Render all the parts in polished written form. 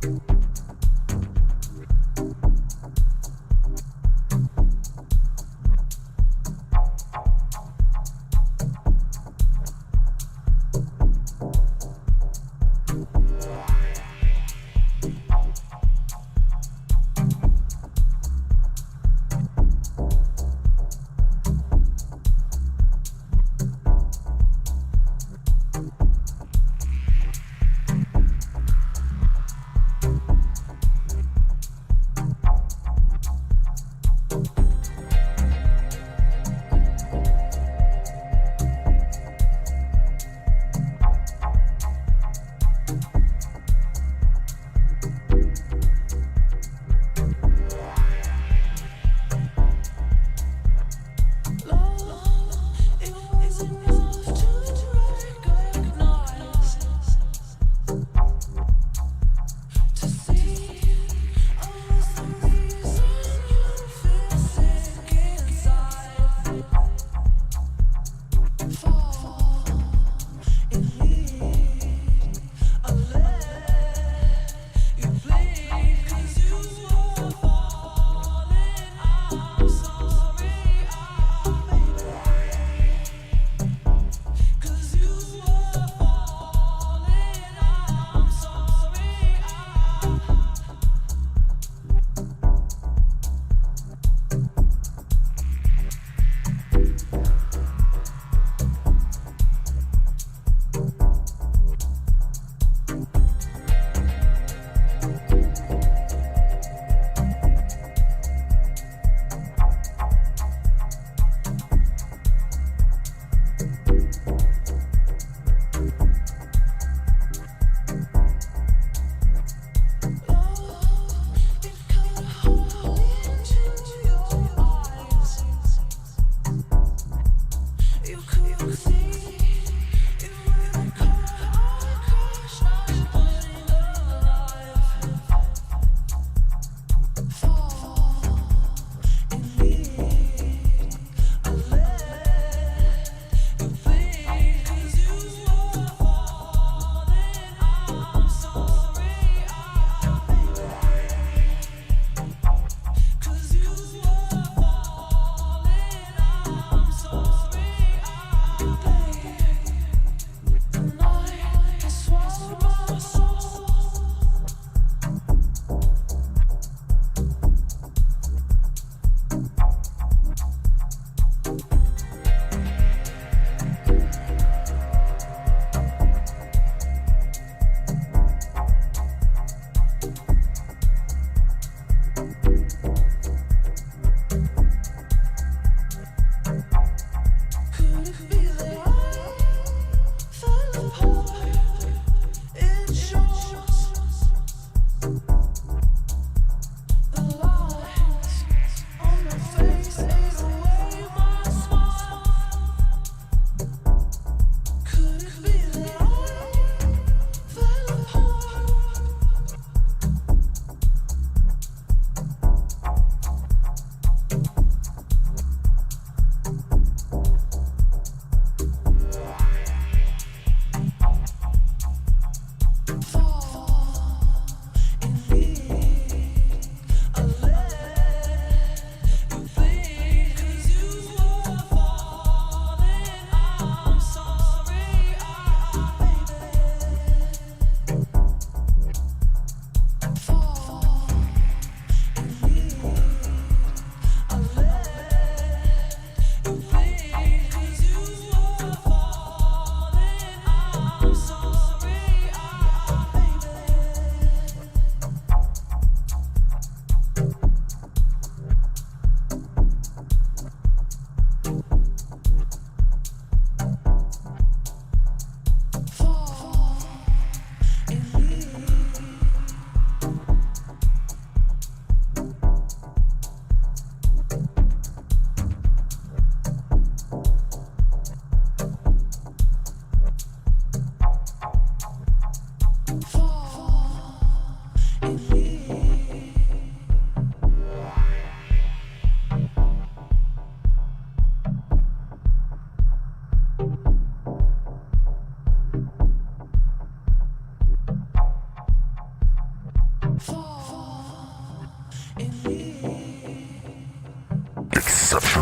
you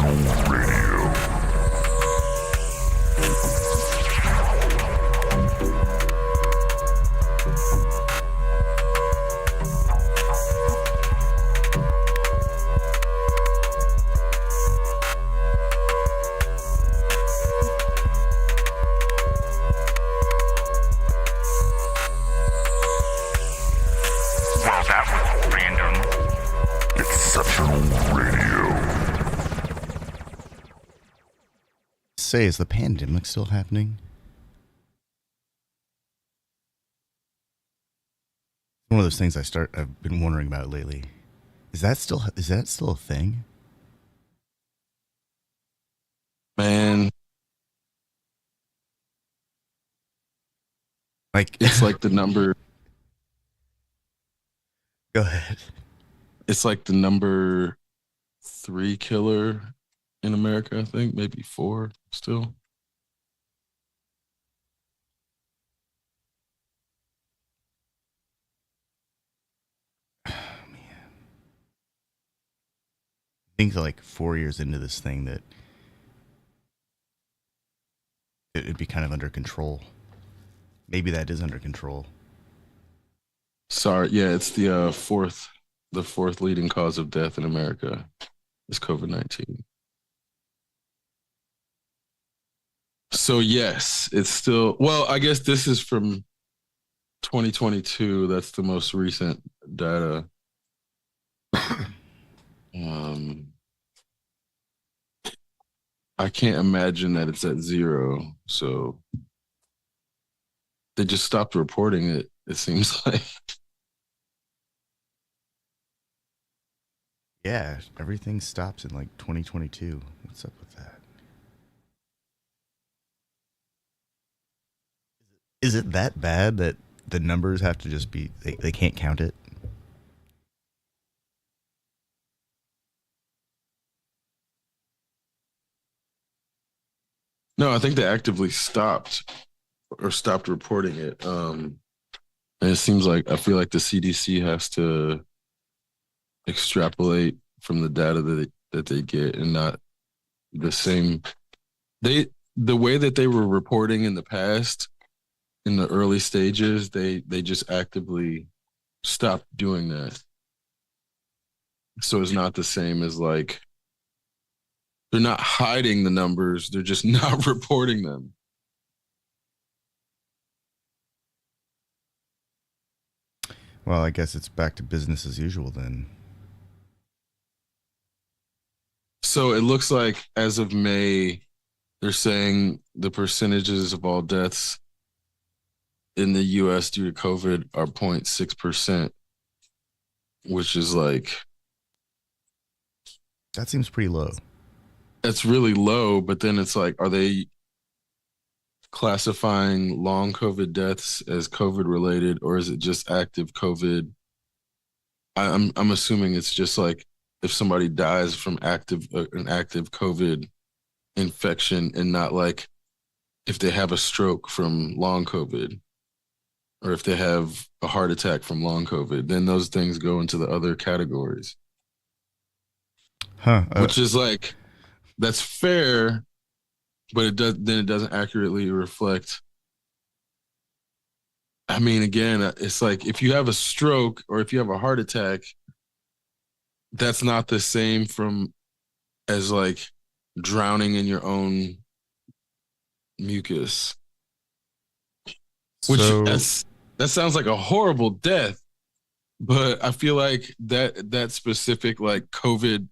Well, that was random. Exceptional radio. Say, is the pandemic still happening? One of those things I've been wondering about lately. Is that still a thing? Man, Like, it's like the number. Go ahead. It's like the number 3 killer in America. I think maybe 4 still. Oh, man. I think like 4 years into this thing that it'd be kind of under control. Maybe that is under control. Sorry, yeah, it's the fourth leading cause of death in America is COVID-19. So yes, it's still, well, I guess this is from 2022. That's the most recent data. I can't imagine that it's at 0. So they just stopped reporting it, it seems like. Yeah, everything stops in like 2022. What's up with that? Is it that bad that the numbers have to just be, they can't count it? No, I think they actively stopped reporting it. And it seems like, I feel like the CDC has to extrapolate from the data that they get, and not the same. The way that they were reporting in the past, in the early stages, they just actively stopped doing that. So it's not the same as like, they're not hiding the numbers, they're just not reporting them. Well, I guess it's back to business as usual then. So it looks like as of May, they're saying the percentages of all deaths in the US due to COVID are 0.6%, which is like, That seems pretty low. that's really low. But then it's like, are they classifying long COVID deaths as COVID related, or is it just active COVID? I'm assuming it's just like if somebody dies from an active COVID infection, and not like if they have a stroke from long COVID, or if they have a heart attack from long COVID, then those things go into the other categories. Huh. Which is like, that's fair, but it doesn't accurately reflect. I mean, again, it's like if you have a stroke or if you have a heart attack, that's not the same as like drowning in your own mucus. Which that sounds like a horrible death, but I feel like that specific like COVID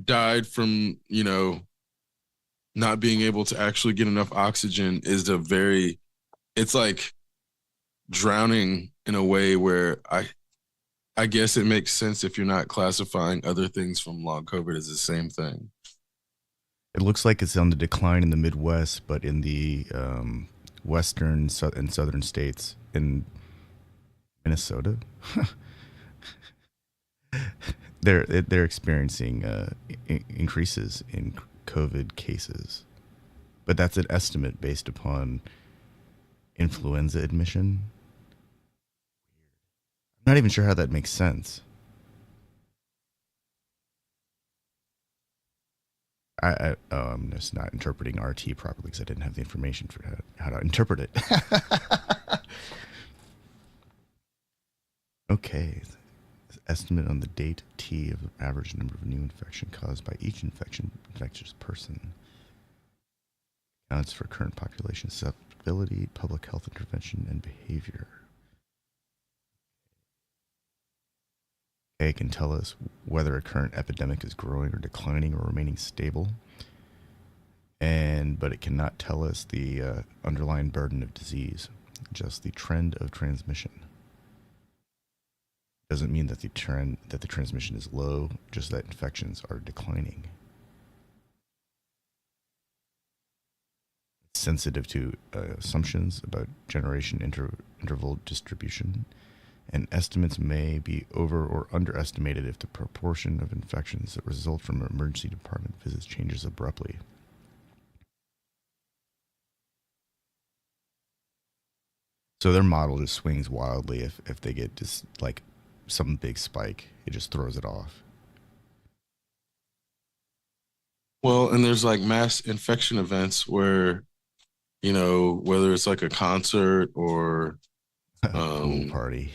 died from, not being able to actually get enough oxygen is it's like drowning in a way where I guess it makes sense if you're not classifying other things from long COVID as the same thing. It looks like it's on the decline in the Midwest, but in the western and southern states, in Minnesota, they're experiencing increases in COVID cases, but that's an estimate based upon influenza admission. I'm not even sure how that makes sense. I'm just not interpreting RT properly because I didn't have the information for how to interpret it. Okay. Estimate on the date T of the average number of new infection caused by each infectious person. Accounts for current population susceptibility, public health intervention, and behavior. It can tell us whether a current epidemic is growing or declining or remaining stable. But it cannot tell us the underlying burden of disease, just the trend of transmission. Doesn't mean that the transmission is low, just that infections are declining. It's sensitive to assumptions about generation interval distribution, and estimates may be over or underestimated if the proportion of infections that result from emergency department visits changes abruptly. So their model just swings wildly if they get just like some big spike. It just throws it off. Well, and there's like mass infection events where, whether it's like a concert or Pool party.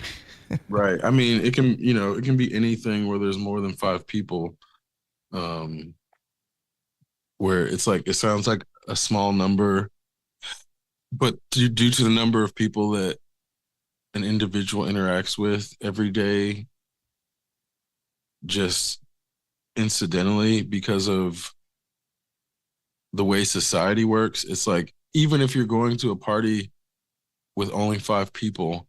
right. I mean, it can be anything where there's more than 5 people, where it's like, it sounds like a small number, but due to the number of people that an individual interacts with every day, just incidentally, because of the way society works, it's like, even if you're going to a party with only 5 people,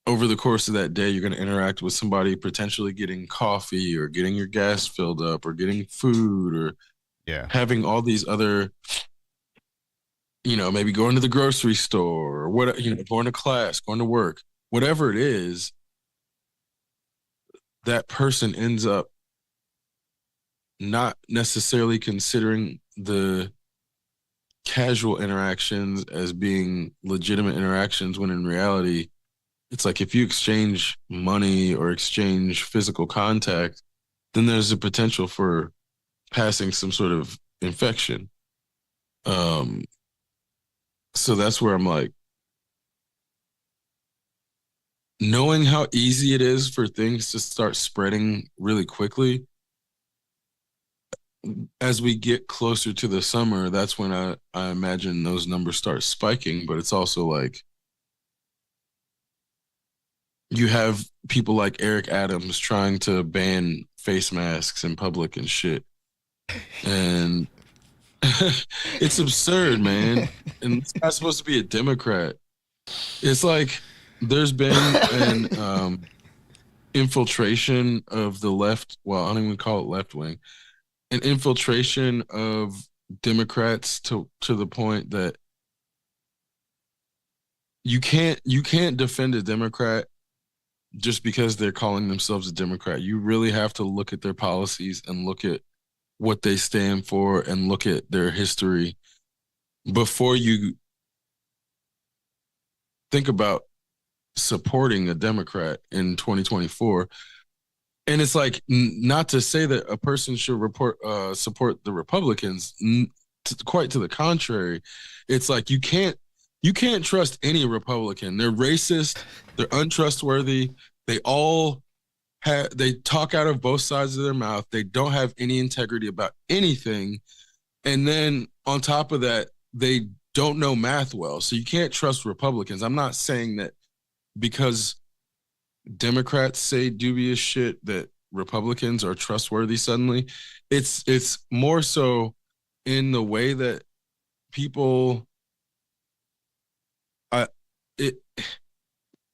over the course of that day, you're going to interact with somebody potentially getting coffee or getting your gas filled up or getting food or having all these other, maybe going to the grocery store or what, going to class, going to work, whatever it is, that person ends up not necessarily considering the casual interactions as being legitimate interactions, when in reality, it's like if you exchange money or exchange physical contact, then there's a potential for passing some sort of infection. So that's where I'm like, knowing how easy it is for things to start spreading really quickly, as we get closer to the summer, that's when I imagine those numbers start spiking. But it's also like, you have people like Eric Adams trying to ban face masks in public and shit. And it's absurd, man. And this guy's supposed to be a Democrat. It's like there's been an infiltration of the left. Well, I don't even call it left wing. An infiltration of Democrats to the point that you can't defend a Democrat just because they're calling themselves a Democrat. You really have to look at their policies and look at what they stand for and look at their history before you think about supporting a Democrat in 2024. And it's like, not to say that a person should support the Republicans. Quite to the contrary. It's like you can't trust any Republican. They're racist. They're untrustworthy. They talk out of both sides of their mouth. They don't have any integrity about anything. And then on top of that, they don't know math well. So you can't trust Republicans. I'm not saying that because Democrats say dubious shit that Republicans are trustworthy suddenly. It's more so in the way that people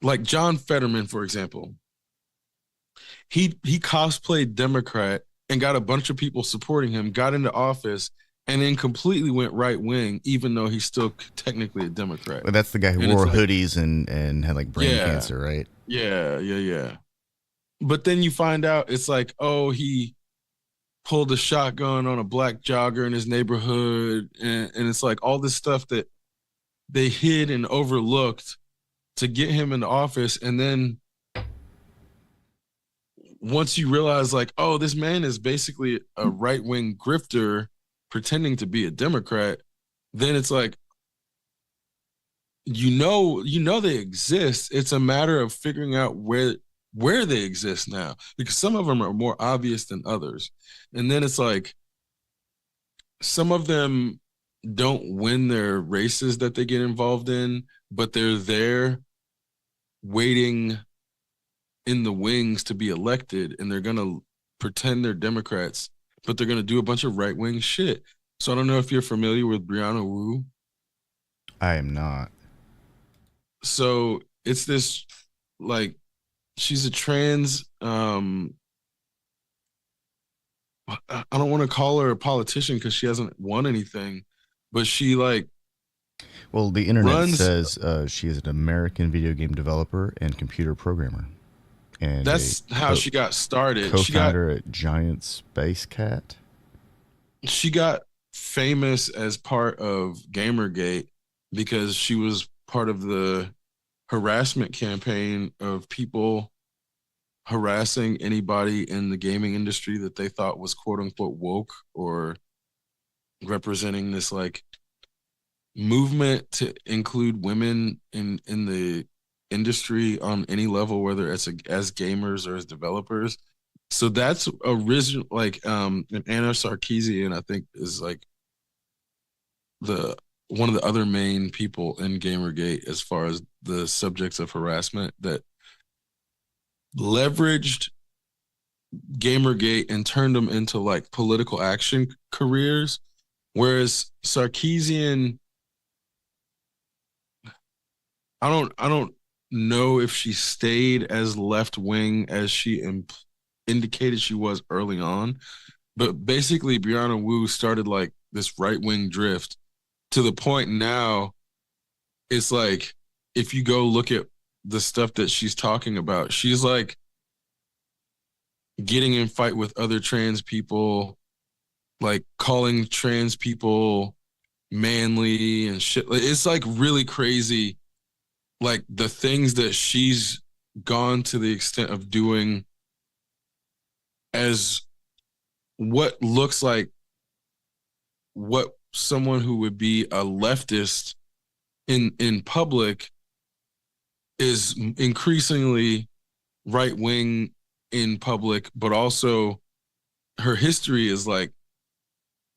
like John Fetterman, for example. He cosplayed Democrat and got a bunch of people supporting him, got into office, and then completely went right wing, even though he's still technically a Democrat. Well, that's the guy who wore hoodies and had like brain cancer, right? Yeah. But then you find out it's like, oh, he pulled a shotgun on a black jogger in his neighborhood. And it's like all this stuff that they hid and overlooked to get him into office. And then once you realize like, oh, this man is basically a right-wing grifter pretending to be a Democrat, then it's like, they exist. It's a matter of figuring out where they exist now, because some of them are more obvious than others. And then it's like some of them don't win their races that they get involved in, but they're there waiting in the wings to be elected, and they're gonna pretend they're Democrats, but they're gonna do a bunch of right wing shit. So I don't know if you're familiar with Brianna Wu. I am not. So it's this, like, she's a trans, I don't want to call her a politician because she hasn't won anything, but she like Well, the internet runs. says she is an American video game developer and computer programmer, and That's how she got started. Co-founder at Giant Space Cat. She got famous as part of Gamergate because she was part of the harassment campaign of people harassing anybody in the gaming industry that they thought was quote unquote woke or representing this like movement to include women in the industry on any level, whether it's as gamers or as developers. So that's original, like and Anna Sarkeesian, I think, is like the one of the other main people in Gamergate as far as the subjects of harassment that leveraged Gamergate and turned them into like political action careers. Whereas Sarkeesian, I don't know if she stayed as left wing as she indicated she was early on, but basically Brianna Wu started like this right wing drift to the point now it's like if you go look at the stuff that she's talking about, she's like getting in fight with other trans people, like calling trans people manly and shit. It's like really crazy, like the things that she's gone to the extent of doing as what looks like what someone who would be a leftist in public is increasingly right wing in public, but also her history is like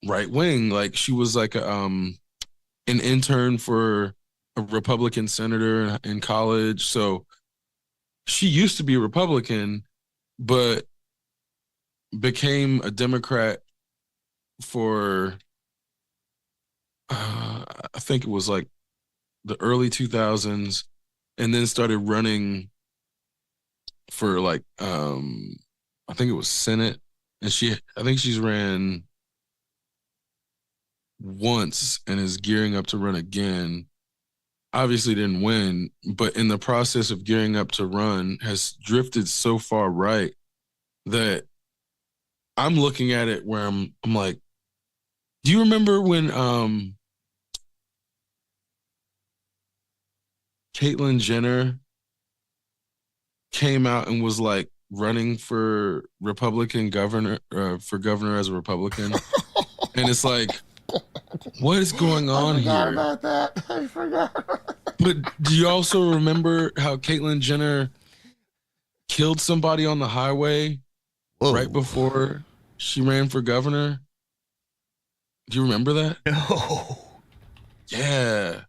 right wing. Like she was like an intern for a Republican senator in college. So she used to be a Republican, but became a Democrat for I think it was like the early 2000s, and then started running for like I think it was Senate, and I think she's ran once and is gearing up to run again. Obviously didn't win, but in the process of gearing up to run has drifted so far right that I'm looking at it where I'm like, do you remember when Caitlyn Jenner came out and was like running for Republican governor as a Republican? And it's like, what is going on here? I forgot about that. I forgot. But do you also remember how Caitlyn Jenner killed somebody on the highway right before she ran for governor? Do you remember that? No. Yeah.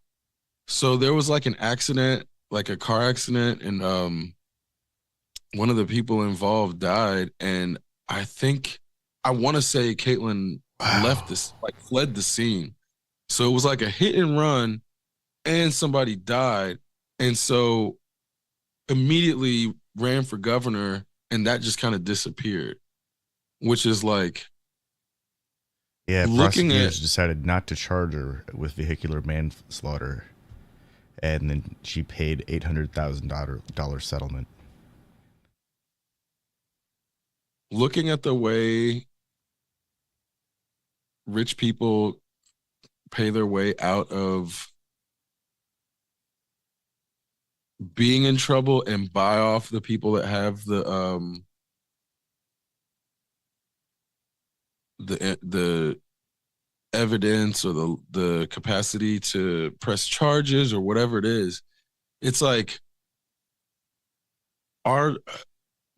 So there was like an accident, like a car accident, and one of the people involved died. And I want to say Caitlyn fled the scene. So it was like a hit and run and somebody died. And so immediately ran for governor, and that just kind of disappeared, which is like, yeah, prosecutors decided not to charge her with vehicular manslaughter, and then she paid $800,000 settlement. Looking at the way rich people pay their way out of being in trouble and buy off the people that have the the evidence or the capacity to press charges or whatever it is. It's like our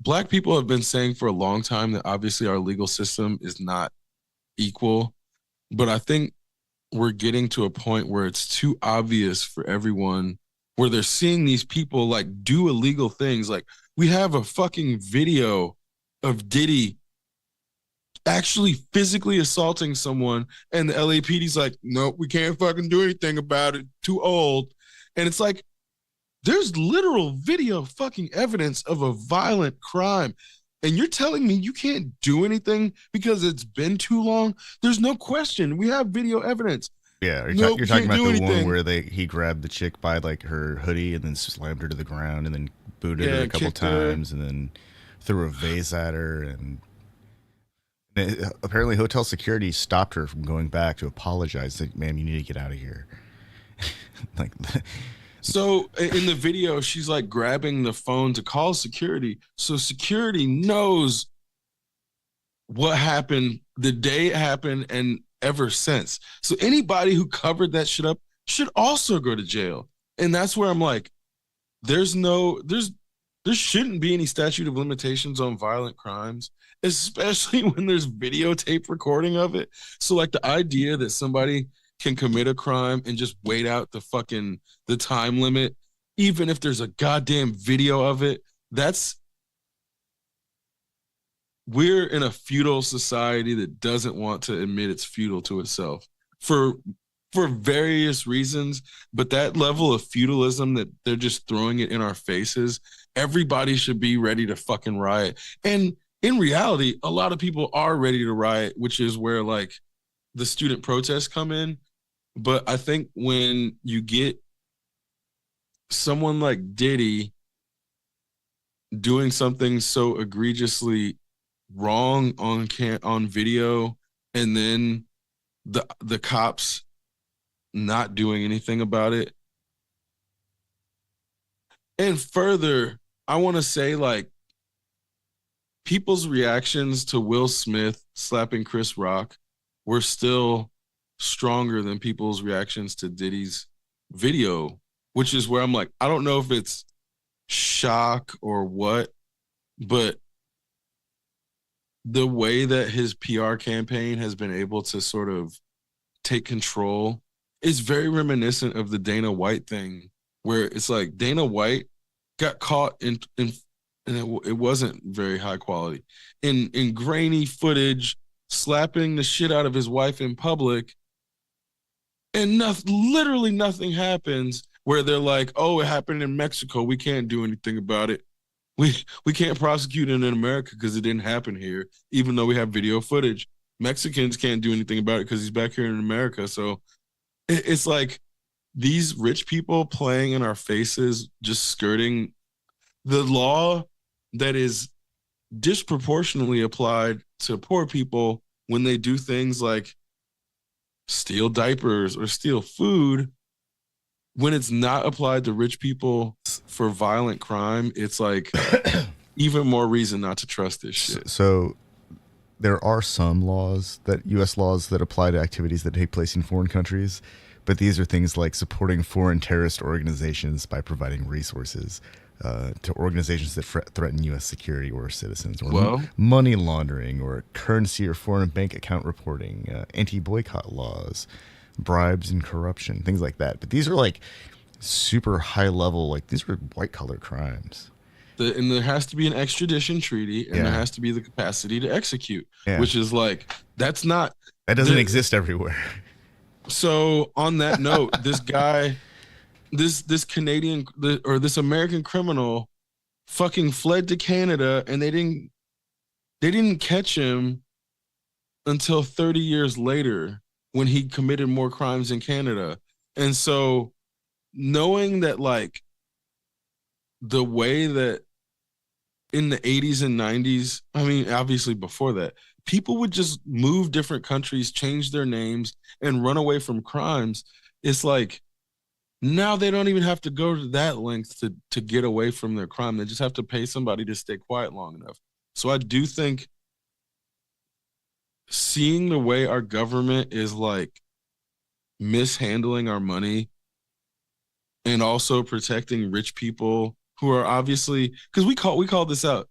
Black people have been saying for a long time that obviously our legal system is not equal, but I think we're getting to a point where it's too obvious for everyone, where they're seeing these people like do illegal things. Like, we have a fucking video of Diddy actually physically assaulting someone, and the LAPD's like, nope, we can't fucking do anything about it, too old. And it's like, there's literal video fucking evidence of a violent crime, and you're telling me you can't do anything because it's been too long? There's no question. We have video evidence. Yeah, Nope, you're talking about the anything. one where he grabbed the chick by like her hoodie and then slammed her to the ground and then booted her a couple times and then threw a vase at her, and apparently hotel security stopped her from going back to apologize. Like, ma'am, you need to get out of here. Like, so in the video, she's like grabbing the phone to call security. So security knows what happened the day it happened and ever since. So anybody who covered that shit up should also go to jail. And that's where I'm like, there shouldn't be any statute of limitations on violent crimes, especially when there's videotape recording of it. So like the idea that somebody can commit a crime and just wait out the time limit, even if there's a goddamn video of it, we're in a feudal society that doesn't want to admit it's feudal to itself for various reasons. But that level of feudalism that they're just throwing it in our faces, everybody should be ready to fucking riot. And in reality, a lot of people are ready to riot, which is where like the student protests come in. But I think when you get someone like Diddy doing something so egregiously wrong on video, and then the cops not doing anything about it. And further, I want to say, like, people's reactions to Will Smith slapping Chris Rock were still stronger than people's reactions to Diddy's video, which is where I'm like, I don't know if it's shock or what, but the way that his PR campaign has been able to sort of take control is very reminiscent of the Dana White thing, where it's like Dana White got caught in and it wasn't very high quality in grainy footage slapping the shit out of his wife in public, and literally nothing happens. Where they're like, oh, it happened in Mexico, we can't do anything about it. We can't prosecute it in America because it didn't happen here, even though we have video footage. Mexicans can't do anything about it because he's back here in America. So it's like these rich people playing in our faces, just skirting the law that is disproportionately applied to poor people when they do things like steal diapers or steal food. When it's not applied to rich people for violent crime, it's like even more reason not to trust this shit. So there are some laws, U.S. laws that apply to activities that take place in foreign countries, but these are things like supporting foreign terrorist organizations by providing resources to organizations that threaten U.S. security or citizens, or money laundering, or currency or foreign bank account reporting, anti-boycott laws, bribes and corruption, things like that. But these are like super high level, like these are white collar crimes. And there has to be an extradition treaty, and there has to be the capacity to execute, which is like, that doesn't exist everywhere. So on that note, this guy, this Canadian or this American criminal fucking fled to Canada, and they didn't catch him until 30 years later, when he committed more crimes in Canada. And so knowing that, like, the way that in the 80s and 90s, I mean, obviously before that, people would just move different countries, change their names, and run away from crimes. It's like, now they don't even have to go to that length to get away from their crime. They just have to pay somebody to stay quiet long enough. So I do think seeing the way our government is like mishandling our money and also protecting rich people who are obviously, because we call this out.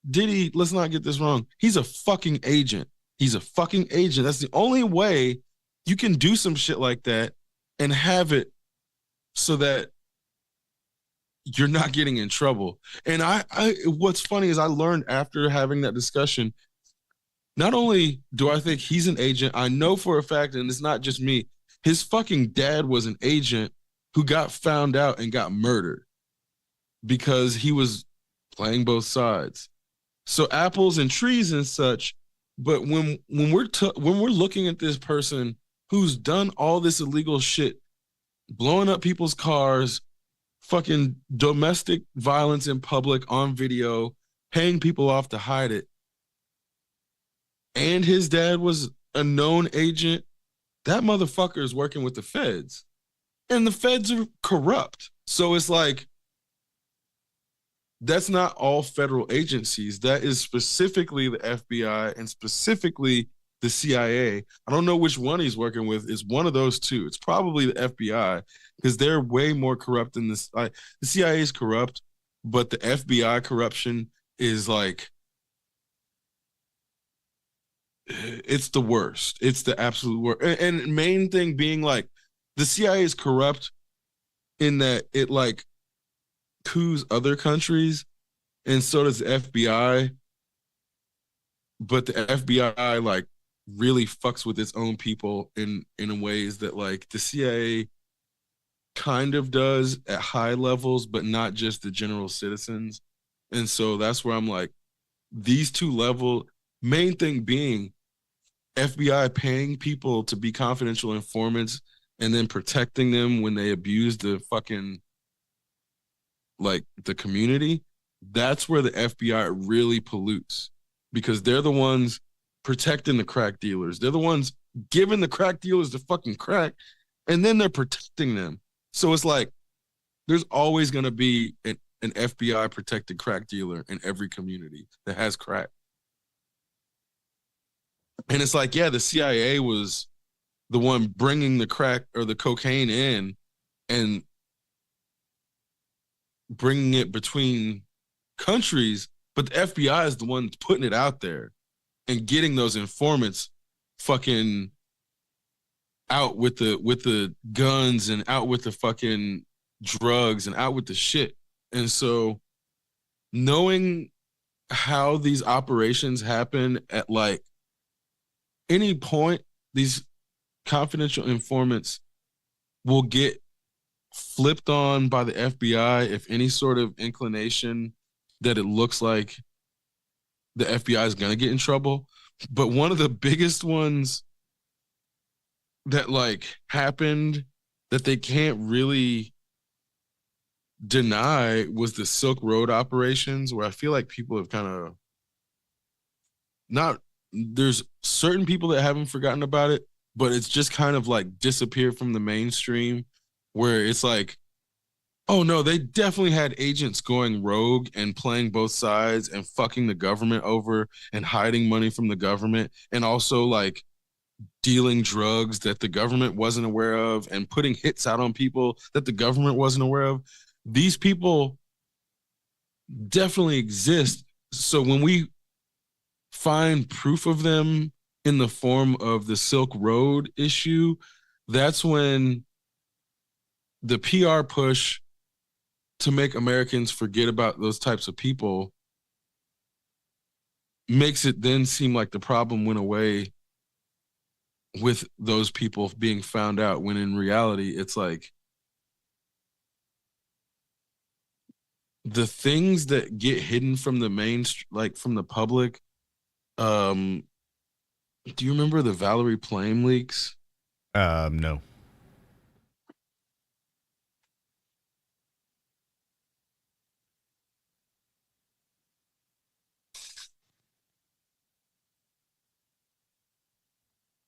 Diddy, let's not get this wrong. He's a fucking agent. He's a fucking agent. That's the only way you can do some shit like that and have it so that you're not getting in trouble. And what's funny is I learned after having that discussion, not only do I think he's an agent, I know for a fact, and it's not just me, his fucking dad was an agent who got found out and got murdered because he was playing both sides. So apples and trees and such. But when we're looking at this person who's done all this illegal shit, blowing up people's cars, fucking domestic violence in public on video, paying people off to hide it, and his dad was a known agent, that motherfucker is working with the feds. And the feds are corrupt. So it's like, that's not all federal agencies. That is specifically the FBI and specifically the CIA. I don't know which one he's working with. It's one of those two. It's probably the FBI because they're way more corrupt than this. The CIA is corrupt, but the FBI corruption is like, it's the worst. It's the absolute worst. And main thing being like, the CIA is corrupt in that it like coups other countries, and so does the FBI. But the FBI like really fucks with its own people in ways that like the CIA kind of does at high levels, but not just the general citizens. And so that's where I'm like, these two level, main thing being FBI paying people to be confidential informants and then protecting them when they abuse the fucking like the community. That's where the FBI really pollutes because they're the ones protecting the crack dealers. They're the ones giving the crack dealers the fucking crack, and then they're protecting them. So it's like there's always going to be an FBI protected crack dealer in every community that has crack. And it's like, yeah, the CIA was the one bringing the crack or the cocaine in and bringing it between countries, but the FBI is the one putting it out there and getting those informants fucking out with the guns and out with the fucking drugs and out with the shit. And so knowing how these operations happen at like any point, these confidential informants will get flipped on by the FBI if any sort of inclination that it looks like the FBI is going to get in trouble. But one of the biggest ones that like happened that they can't really deny was the Silk Road operations, where I feel like people have kind of not, there's certain people that haven't forgotten about it, but it's just kind of like disappeared from the mainstream, where it's like, oh no, they definitely had agents going rogue and playing both sides and fucking the government over and hiding money from the government, and also like dealing drugs that the government wasn't aware of and putting hits out on people that the government wasn't aware of. These people definitely exist. So when we find proof of them in the form of the Silk Road issue, that's when the PR push to make Americans forget about those types of people makes it then seem like the problem went away with those people being found out, when in reality, it's like the things that get hidden from the main, like from the public. Do you remember the Valerie Plame leaks? No.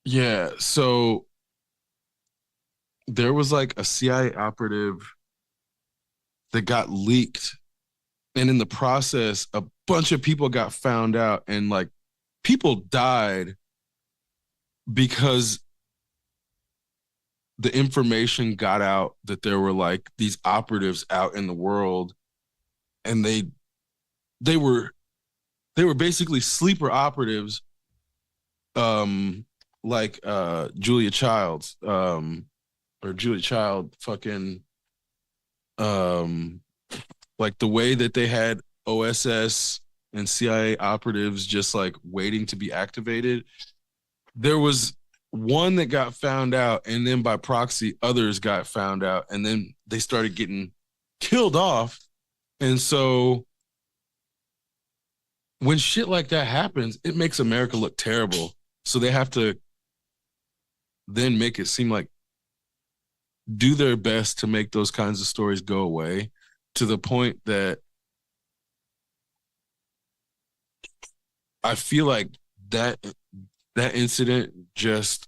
Yeah, so there was like a CIA operative that got leaked, and in the process, a bunch of people got found out, and like people died because the information got out that there were like these operatives out in the world, and they were basically sleeper operatives, like Julia Childs, or Julia Child fucking, um like the way that they had OSS and CIA operatives just like waiting to be activated. There was one that got found out, and then by proxy, others got found out, and then they started getting killed off. And so when shit like that happens, it makes America look terrible. So they have to then make it seem like do their best to make those kinds of stories go away, to the point that I feel like that that incident just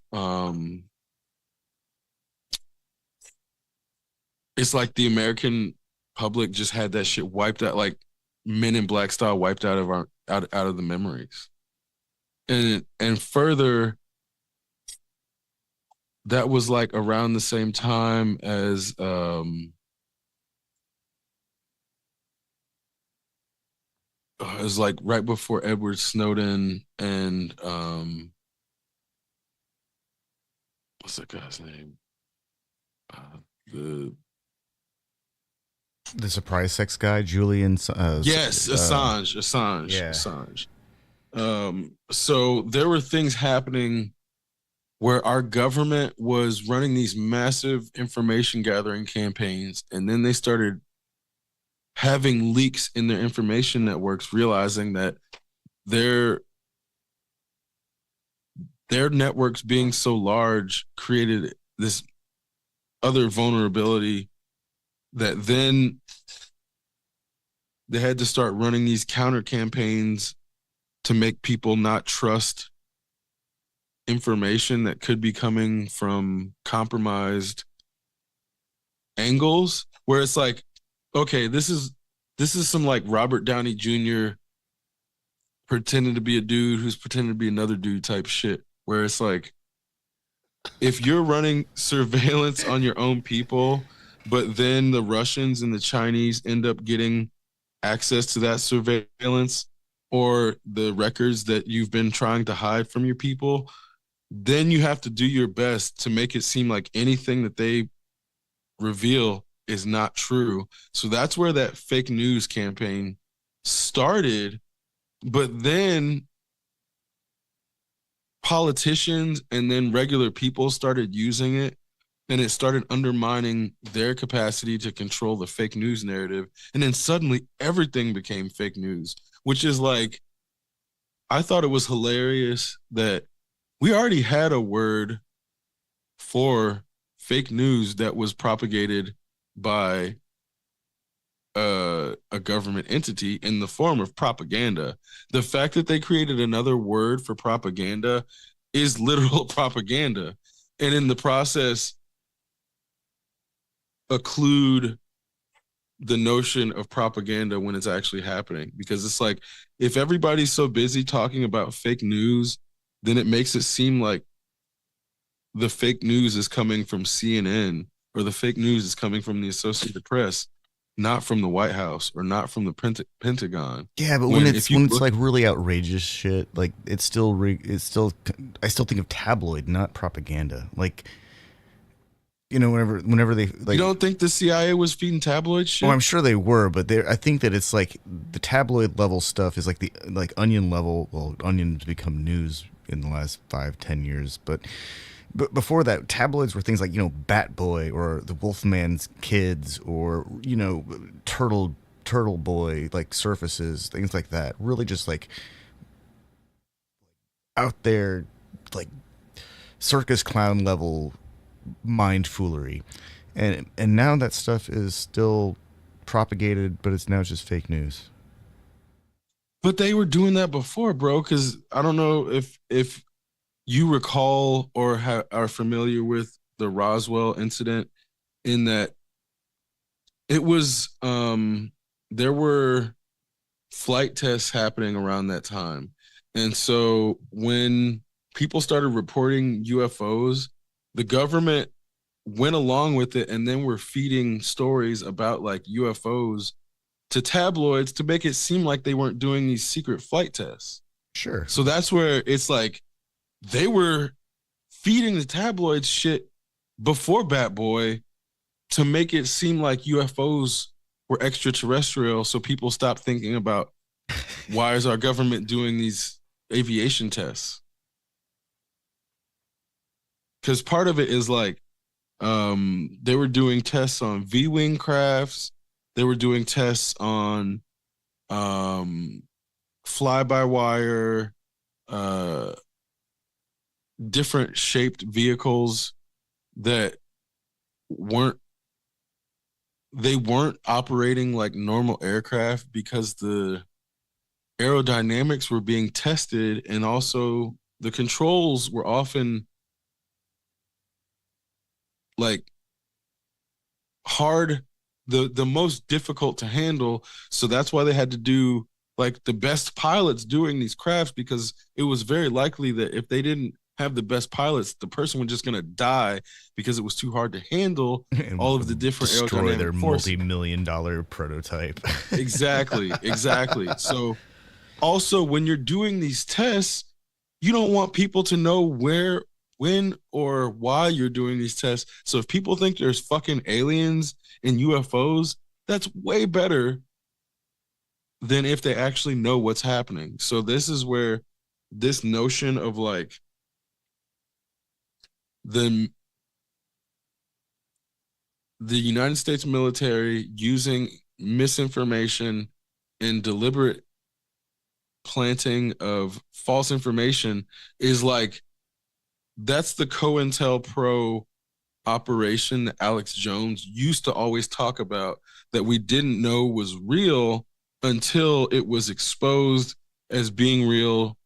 it's like the American public just had that shit wiped out, like Men in Black style, wiped out of our out of the memories. And further, that was like around the same time as it was like right before Edward Snowden and what's that guy's name? The The surprise sex guy, Julian. Yes, Assange. Yeah. Assange. So there were things happening where our government was running these massive information gathering campaigns, and then they started having leaks in their information networks, realizing that their networks being so large created this other vulnerability, that then they had to start running these counter campaigns to make people not trust information that could be coming from compromised angles, where it's like, okay, this is some like Robert Downey Jr. pretending to be a dude who's pretending to be another dude type shit, where it's like, if you're running surveillance on your own people, but then the Russians and the Chinese end up getting access to that surveillance or the records that you've been trying to hide from your people, then you have to do your best to make it seem like anything that they reveal is not true. So that's where that fake news campaign started. But then politicians and then regular people started using it, and it started undermining their capacity to control the fake news narrative. And then suddenly everything became fake news, which is like, I thought it was hilarious that we already had a word for fake news that was propagated by a government entity in the form of propaganda. The fact that they created another word for propaganda is literal propaganda. And in the process, occlude the notion of propaganda when it's actually happening. Because it's like, if everybody's so busy talking about fake news, then it makes it seem like the fake news is coming from CNN, or the fake news is coming from the Associated Press, not from the White House or not from the Pentagon. Yeah, but when it's like really outrageous shit, like I still think of tabloid, not propaganda. Like, you know, whenever they like, you don't think the CIA was feeding tabloid shit? Oh, I'm sure they were, but I think that it's like the tabloid level stuff is like the Onion level. Well, Onion's become news in the last 5-10 years, but before that, tabloids were things like, you know, Bat Boy or the Wolfman's Kids, or, you know, Turtle Boy, like surfaces, things like that. Really just like out there, like circus clown level mind foolery. And now that stuff is still propagated, but it's now just fake news. But they were doing that before, bro, because I don't know if you recall or are familiar with the Roswell incident, in that it was there were flight tests happening around that time. And so when people started reporting UFOs, the government went along with it, and then we're feeding stories about like UFOs to tabloids to make it seem like they weren't doing these secret flight tests. Sure. So that's where it's like they were feeding the tabloids shit before Bat Boy to make it seem like UFOs were extraterrestrial, so people stopped thinking about why is our government doing these aviation tests? Because part of it is like they were doing tests on V-wing crafts, they were doing tests on fly-by-wire, different shaped vehicles that weren't operating like normal aircraft because the aerodynamics were being tested, and also the controls were often like hard, the most difficult to handle. So that's why they had to do like the best pilots doing these crafts, because it was very likely that if they didn't have the best pilots, the person was just going to die because it was too hard to handle all of the different destroy their forces. multi-million-dollar prototype. Exactly. So also when you're doing these tests, you don't want people to know where, when, or why you're doing these tests. So if people think there's fucking aliens and UFOs, that's way better than if they actually know what's happening. So this is where this notion of like the United States military using misinformation and deliberate planting of false information is like, that's the COINTELPRO operation that Alex Jones used to always talk about, that we didn't know was real until it was exposed as being real.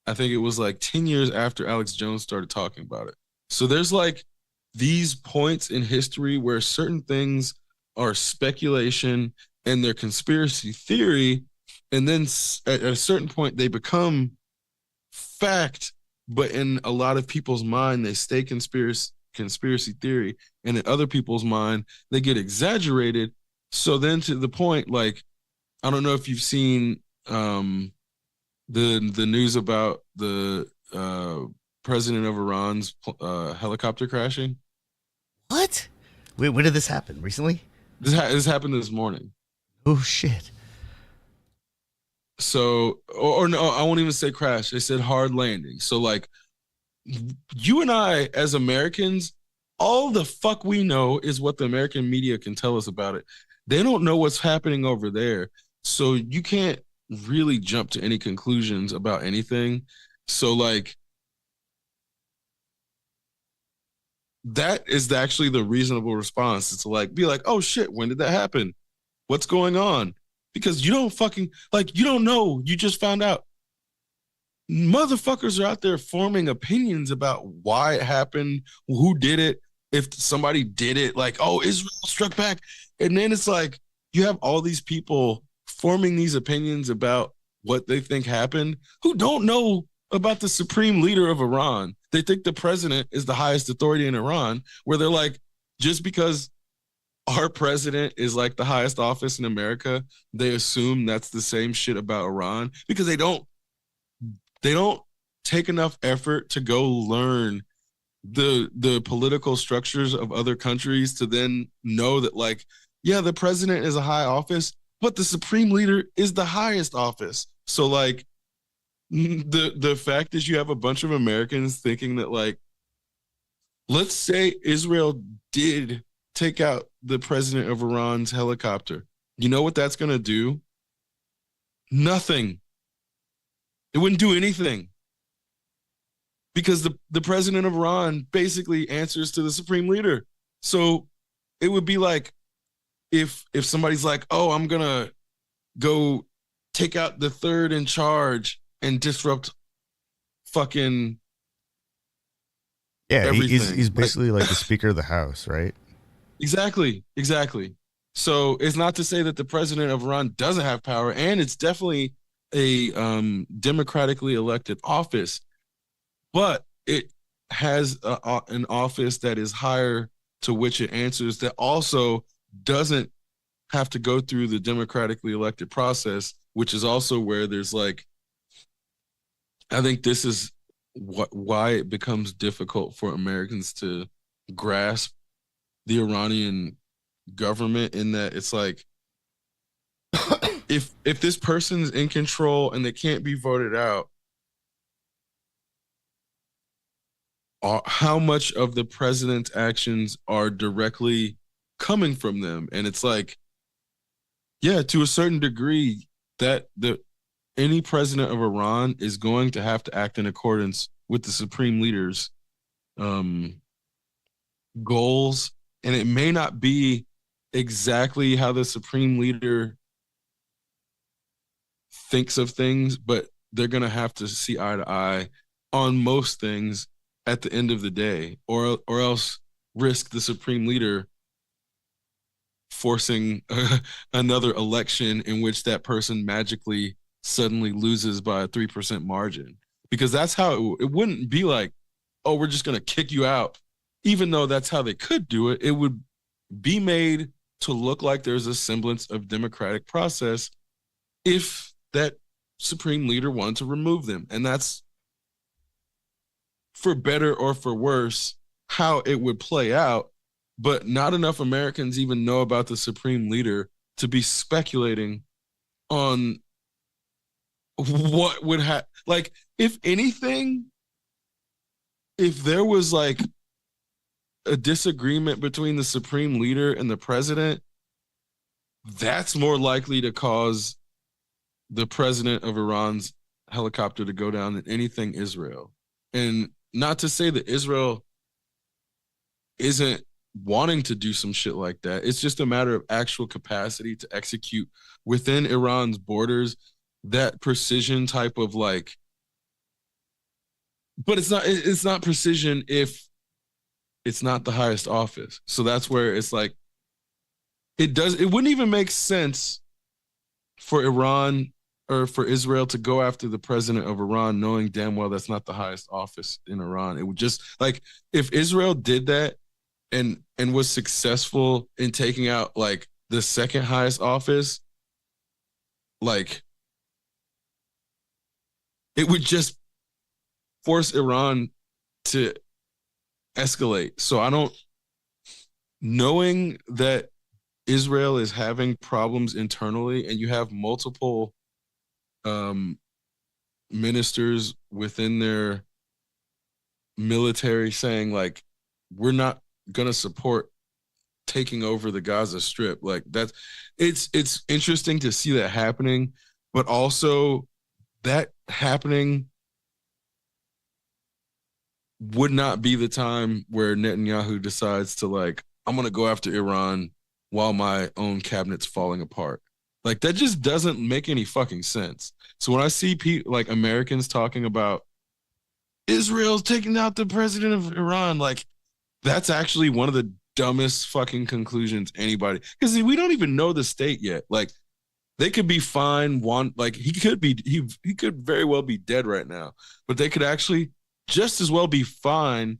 I think it was like 10 years after Alex Jones started talking about it. So there's like these points in history where certain things are speculation and they're conspiracy theory, and then at a certain point they become fact, but in a lot of people's mind they stay conspiracy theory, and in other people's mind they get exaggerated. So then to the point, like, I don't know if you've seen the news about the president of Iran's helicopter crashing. What? Wait, when did this happen? Recently? This happened this morning. Oh shit. So, or no, I won't even say crash. They said hard landing. So like, you and I as Americans, all the fuck we know is what the American media can tell us about it. They don't know what's happening over there. So you can't really jump to any conclusions about anything. So like, that is actually the reasonable response. It's like, be like, oh shit, when did that happen? What's going on? Because you don't fucking, like, you don't know. You just found out. Motherfuckers are out there forming opinions about why it happened, who did it, if somebody did it, like, oh, Israel struck back. And then it's like, you have all these people forming these opinions about what they think happened who don't know about the supreme leader of Iran. They think the president is the highest authority in Iran, where they're like, just because our president is like the highest office in America, they assume that's the same shit about Iran, because they don't take enough effort to go learn the political structures of other countries to then know that, like, yeah, the president is a high office, but the supreme leader is the highest office. So like, the fact is you have a bunch of Americans thinking that, like, let's say Israel did take out the president of Iran's helicopter. You know what that's going to do? Nothing. It wouldn't do anything. Because the president of Iran basically answers to the supreme leader. So it would be like if somebody's like, oh, I'm going to go take out the third in charge and disrupt fucking everything. He's basically like the Speaker of the House, right? Exactly. So it's not to say that the president of Iran doesn't have power, and it's definitely a democratically elected office. but it has an office that is higher to which it answers that also doesn't have to go through the democratically elected process, which is also where there's like, I think this is why it becomes difficult for Americans to grasp the Iranian government, in that it's like, if this person's in control and they can't be voted out, how much of the president's actions are directly coming from them? And it's like, yeah, to a certain degree, that any president of Iran is going to have to act in accordance with the supreme leader's goals, and it may not be exactly how the supreme leader thinks of things, but they're going to have to see eye to eye on most things at the end of the day, or else risk the supreme leader forcing another election in which that person magically suddenly loses by a 3% margin. Because that's how it wouldn't be like, oh, we're just going to kick you out. Even though that's how they could do it, it would be made to look like there's a semblance of democratic process if that supreme leader wanted to remove them. And that's, for better or for worse, how it would play out. But not enough Americans even know about the supreme leader to be speculating on what would happen. Like, if anything, if there was like a disagreement between the supreme leader and the president, that's more likely to cause the president of Iran's helicopter to go down than anything Israel. And not to say that Israel isn't wanting to do some shit like that. It's just a matter of actual capacity to execute within Iran's borders that precision type of like, but it's not precision if it's not the highest office. So that's where it's like, it wouldn't even make sense for Iran or for Israel to go after the president of Iran, knowing damn well that's not the highest office in Iran. It would just, like, if Israel did that and was successful in taking out like the second highest office, like, it would just force Iran to escalate. So I don't, knowing that Israel is having problems internally and you have multiple ministers within their military saying like, we're not going to support taking over the Gaza Strip. Like, that's, it's interesting to see that happening, but also that happening would not be the time where Netanyahu decides to like, I'm going to go after Iran while my own cabinet's falling apart. Like, that just doesn't make any fucking sense. So when I see people like Americans talking about Israel's taking out the president of Iran, like, that's actually one of the dumbest fucking conclusions anybody, because we don't even know the state yet. Like, they could be fine. Like, he could very well be dead right now, but they could actually just as well be fine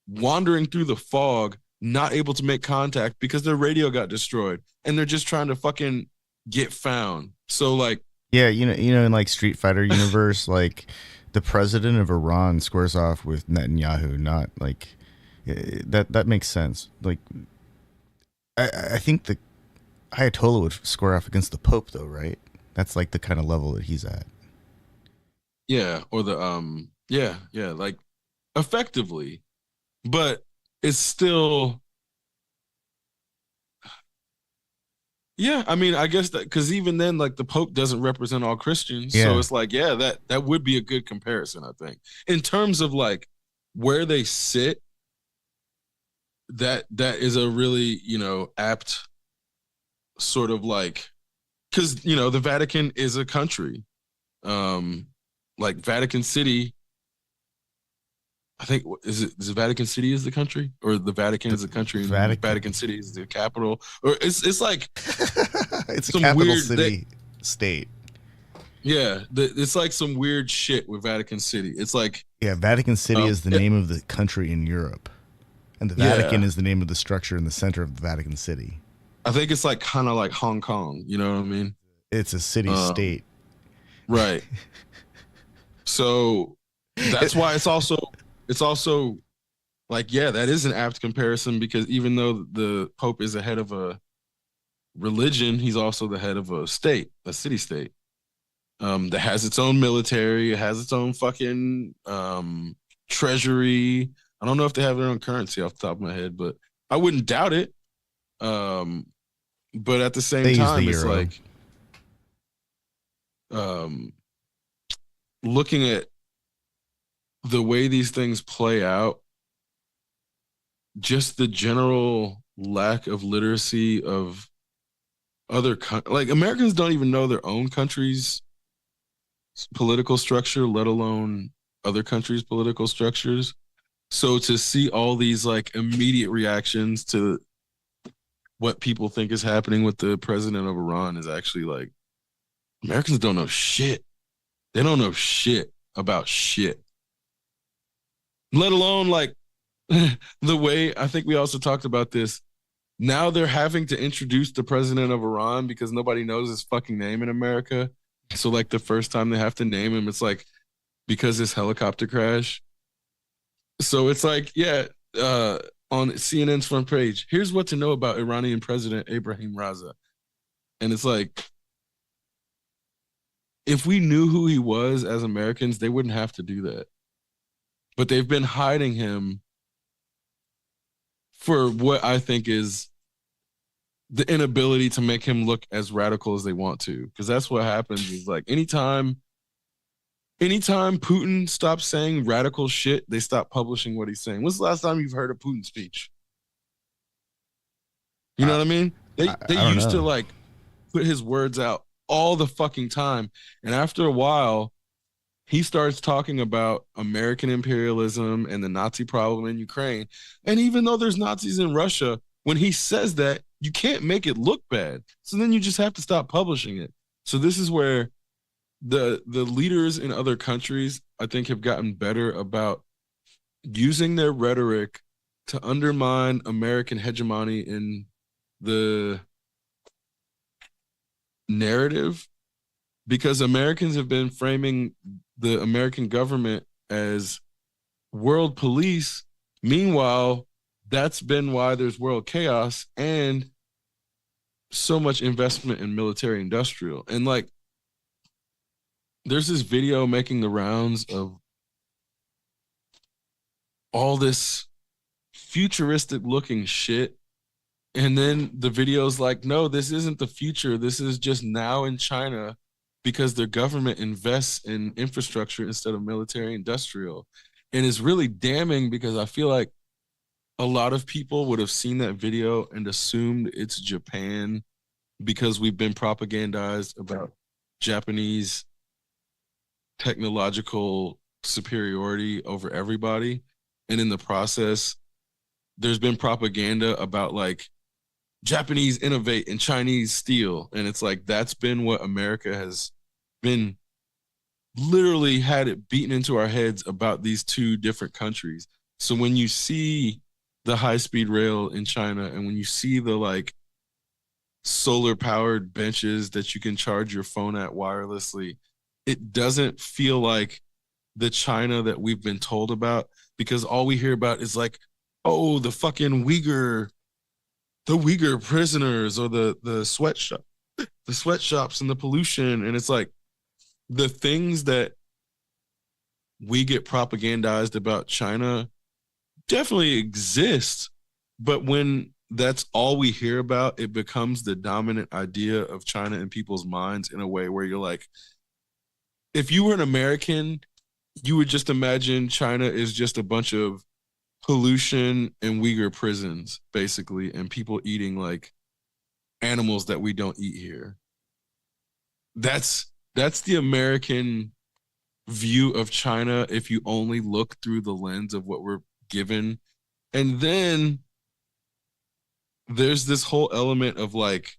wandering through the fog, not able to make contact because their radio got destroyed and they're just trying to fucking get found. So like, yeah, you know, in like Street Fighter universe, like the president of Iran squares off with Netanyahu, not like that makes sense. Like, I think the Ayatollah would square off against the Pope though, right? That's like the kind of level that he's at. Yeah, or the yeah, like effectively, but it's still, yeah, I mean, I guess that, because even then, like, the Pope doesn't represent all Christians. Yeah. So it's like, yeah, that would be a good comparison, I think. In terms of like where they sit, that is a really, you know, apt sort of like, because, you know, the Vatican is a country. Like Vatican City, I think, is the Vatican City is the country, or the Vatican is the country, and Vatican City is the capital, or it's like it's some a capital weird city state. Yeah, it's like some weird shit with Vatican City. It's like, Yeah, Vatican City is the name of the country in Europe, and the Vatican yeah, is the name of the structure in the center of the Vatican City. I think it's like kind of like Hong Kong. You know what I mean? It's a city Um, state. right. So that's why it's also like, yeah, that is an apt comparison because even though the Pope is the head of a religion, he's also the head of a state, a city state, that has its own military, it has its own fucking treasury. I don't know if they have their own currency off the top of my head, but I wouldn't doubt it. Um, but at the same They use the time, it's euro. like um, looking at the way these things play out, just the general lack of literacy of like Americans don't even know their own country's political structure, let alone other countries' political structures. So to see all these like immediate reactions to what people think is happening with the president of Iran is actually like Americans don't know shit. They don't know shit about shit. Let alone like the way I think we also talked about this. Now they're having to introduce the president of Iran because nobody knows his fucking name in America. So like the first time they have to name him, it's like because this helicopter crash. So it's like, yeah, on CNN's front page, here's what to know about Iranian President Ibrahim Raza. And it's like, if we knew who he was as Americans, they wouldn't have to do that. But they've been hiding him for what I think is the inability to make him look as radical as they want to. Because that's what happens is like anytime Putin stops saying radical shit, they stop publishing what he's saying. When's the last time you've heard a Putin speech? You know I, what I mean? They I don't used to know. like put his words out all the fucking time. And after a while, he starts talking about American imperialism and the Nazi problem in Ukraine. And even though there's Nazis in Russia, when he says that, you can't make it look bad. So then you just have to stop publishing it. So this is where the leaders in other countries, I think, have gotten better about using their rhetoric to undermine American hegemony in the narrative because Americans have been framing the American government as world police. Meanwhile, that's been why there's world chaos and so much investment in military industrial. And like, there's this video making the rounds of all this futuristic looking shit. And then the video's like, no, this isn't the future. This is just now in China because their government invests in infrastructure instead of military industrial. And it's really damning because I feel like a lot of people would have seen that video and assumed it's Japan because we've been propagandized about Japanese technological superiority over everybody. And in the process, there's been propaganda about like Japanese innovate and Chinese steal. And it's like that's been what America has been literally had it beaten into our heads about these two different countries. So when you see the high speed rail in China and when you see the like solar powered benches that you can charge your phone at wirelessly, it doesn't feel like the China that we've been told about because all we hear about is like, oh, the fucking the Uyghur prisoners or the sweatshops and the pollution. And it's like the things that we get propagandized about China definitely exist. But when that's all we hear about, it becomes the dominant idea of China in people's minds in a way where you're like, if you were an American, you would just imagine China is just a bunch of pollution and Uyghur prisons, basically, and people eating like animals that we don't eat here. That's the American view of China if you only look through the lens of what we're given. And then there's this whole element of like,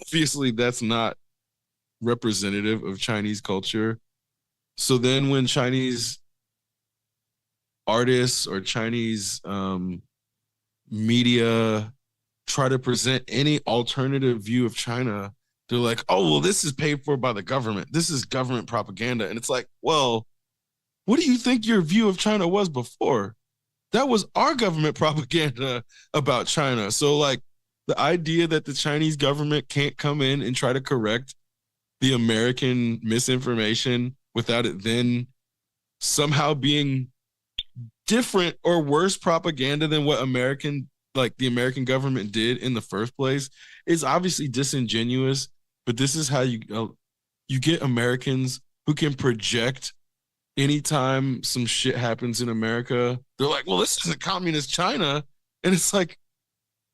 obviously that's not representative of Chinese culture. So then when Chinese artists or Chinese media try to present any alternative view of China, they're like, oh, well, this is paid for by the government. This is government propaganda. And it's like, well, what do you think your view of China was before? That was our government propaganda about China. So, like, the idea that the Chinese government can't come in and try to correct the American misinformation without it then somehow being different or worse propaganda than what the American government did in the first place is obviously disingenuous. But this is how you get Americans who can project anytime some shit happens in America. They're like, well, this isn't communist China. And it's like,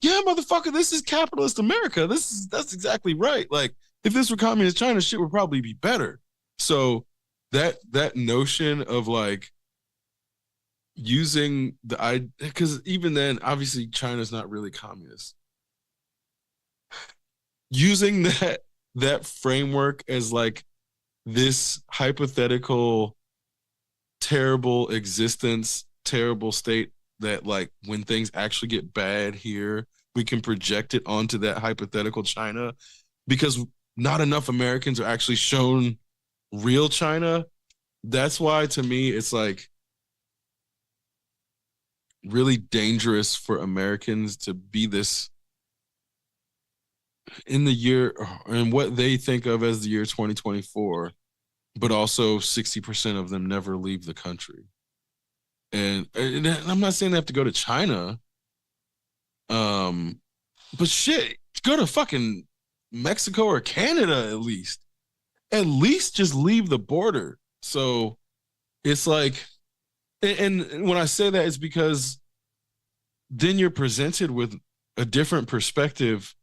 yeah, motherfucker, this is capitalist America. That's exactly right. Like, if this were communist China, shit would probably be better. So that notion of like using because even then, obviously China's not really communist. Using that framework as like this hypothetical terrible existence, terrible state that like when things actually get bad here, we can project it onto that hypothetical China because not enough Americans are actually shown real China. That's why to me it's like really dangerous for Americans to be this in the year and what they think of as the year 2024, but also 60% of them never leave the country. And I'm not saying they have to go to China, but shit, go to fucking Mexico or Canada at least. At least just leave the border. So it's like, and when I say that, it's because then you're presented with a different perspective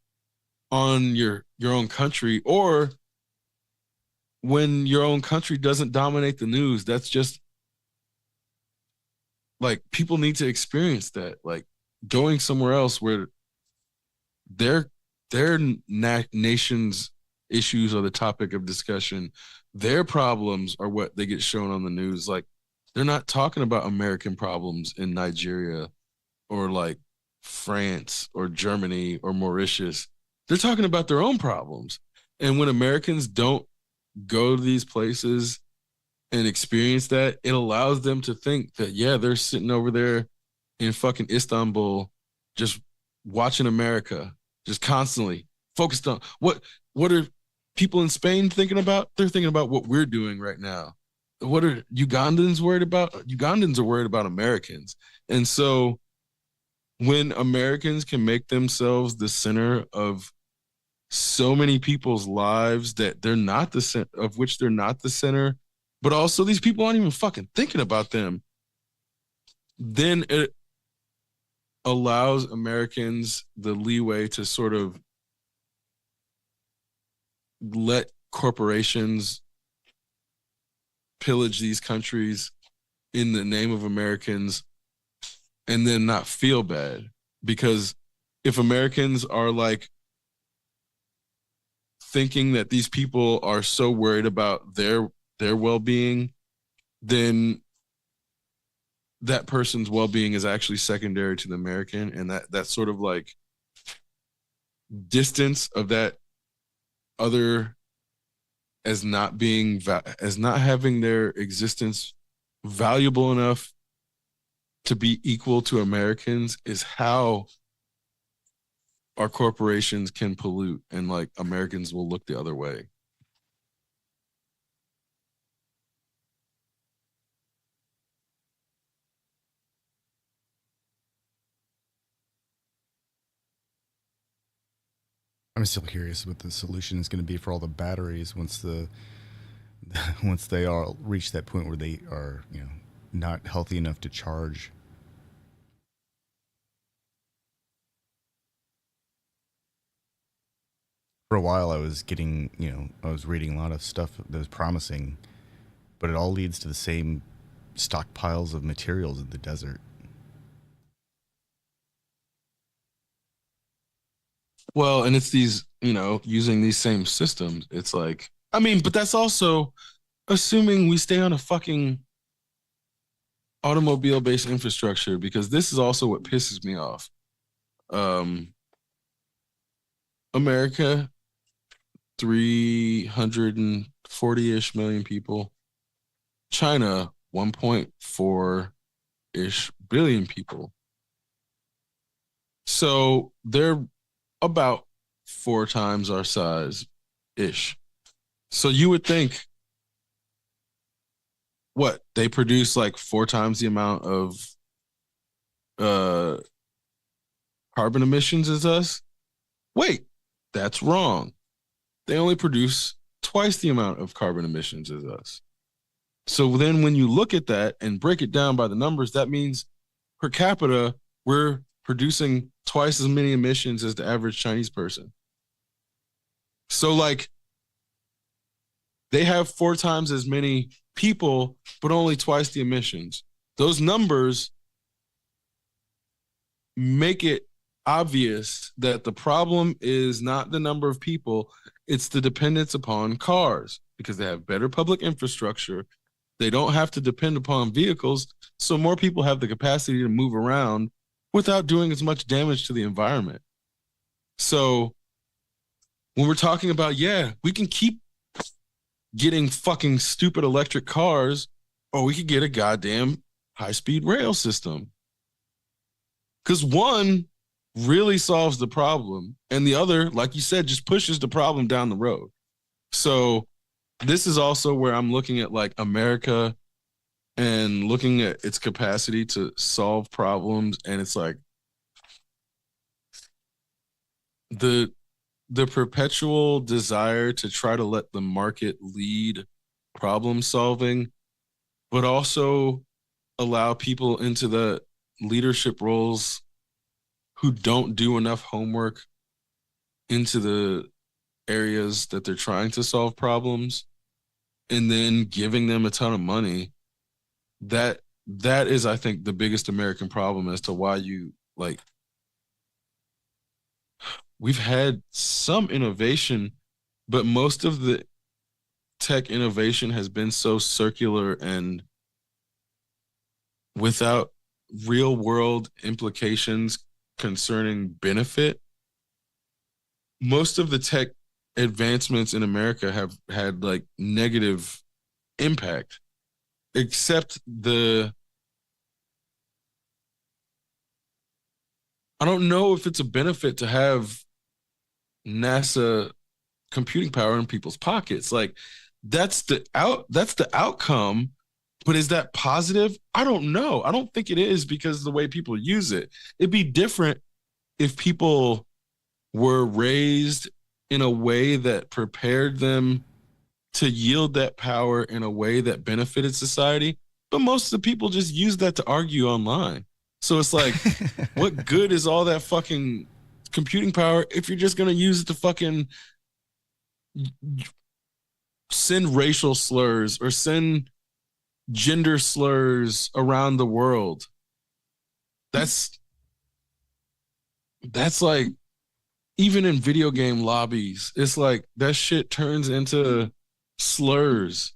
on your own country, or when your own country doesn't dominate the news. That's just like people need to experience that, like going somewhere else where their nation's issues are the topic of discussion. Their problems are what they get shown on the news. Like they're not talking about American problems in Nigeria or like France or Germany or Mauritius. They're talking about their own problems. And when Americans don't go to these places and experience that, it allows them to think that, yeah, they're sitting over there in fucking Istanbul, just watching America, just constantly focused on what are people in Spain thinking about? They're thinking about what we're doing right now. What are Ugandans worried about? Ugandans are worried about Americans. And so when Americans can make themselves the center of so many people's lives that they're not the center, of which they're not the center, but also these people aren't even fucking thinking about them, then it allows Americans the leeway to sort of let corporations pillage these countries in the name of Americans and then not feel bad. Because if Americans are like thinking that these people are so worried about their well-being, then that person's well-being is actually secondary to the American, and that sort of like distance of that other as not having their existence valuable enough to be equal to Americans is how our corporations can pollute, and like Americans will look the other way. I'm still curious what the solution is going to be for all the batteries once once they all reach that point where they are, not healthy enough to charge. For a while, I was I was reading a lot of stuff that was promising, but it all leads to the same stockpiles of materials in the desert. Well, and it's these, using these same systems. It's like I mean, but that's also assuming we stay on a fucking automobile based infrastructure, because this is also what pisses me off. Um, America, 340-ish million people. China, 1.4-ish billion people. So they're about 4 times our size ish. So you would think, what, they produce like 4 times the amount of uh carbon emissions as us? Wait, that's wrong. They only produce twice the amount of carbon emissions as us. So then when you look at that and break it down by the numbers, that means per capita, we're producing twice as many emissions as the average Chinese person. So like they have 4 times as many people, but only twice the emissions. Those numbers make it obvious that the problem is not the number of people, it's the dependence upon cars, because they have better public infrastructure. They don't have to depend upon vehicles, so more people have the capacity to move around without doing as much damage to the environment. So when we're talking about, yeah, we can keep getting fucking stupid electric cars, or we could get a goddamn high-speed rail system. Because one really solves the problem, and the other, like you said, just pushes the problem down the road. So this is also where I'm looking at like America and looking at its capacity to solve problems, and it's like the perpetual desire to try to let the market lead problem solving, but also allow people into the leadership roles who don't do enough homework into the areas that they're trying to solve problems, and then giving them a ton of money. That is, I think, the biggest American problem as to why you like we've had some innovation, but most of the tech innovation has been so circular and without real world implications concerning benefit. Most of the tech advancements in America have had like negative impact, except I don't know if it's a benefit to have NASA computing power in people's pockets. Like that's the outcome, but is that positive? I don't know. I don't think it is, because of the way people use it. It'd be different if people were raised in a way that prepared them to yield that power in a way that benefited society. But most of the people just use that to argue online. So it's like, what good is all that fucking computing power if you're just going to use it to fucking send racial slurs or send gender slurs around the world? That's like, even in video game lobbies, it's like that shit turns into slurs.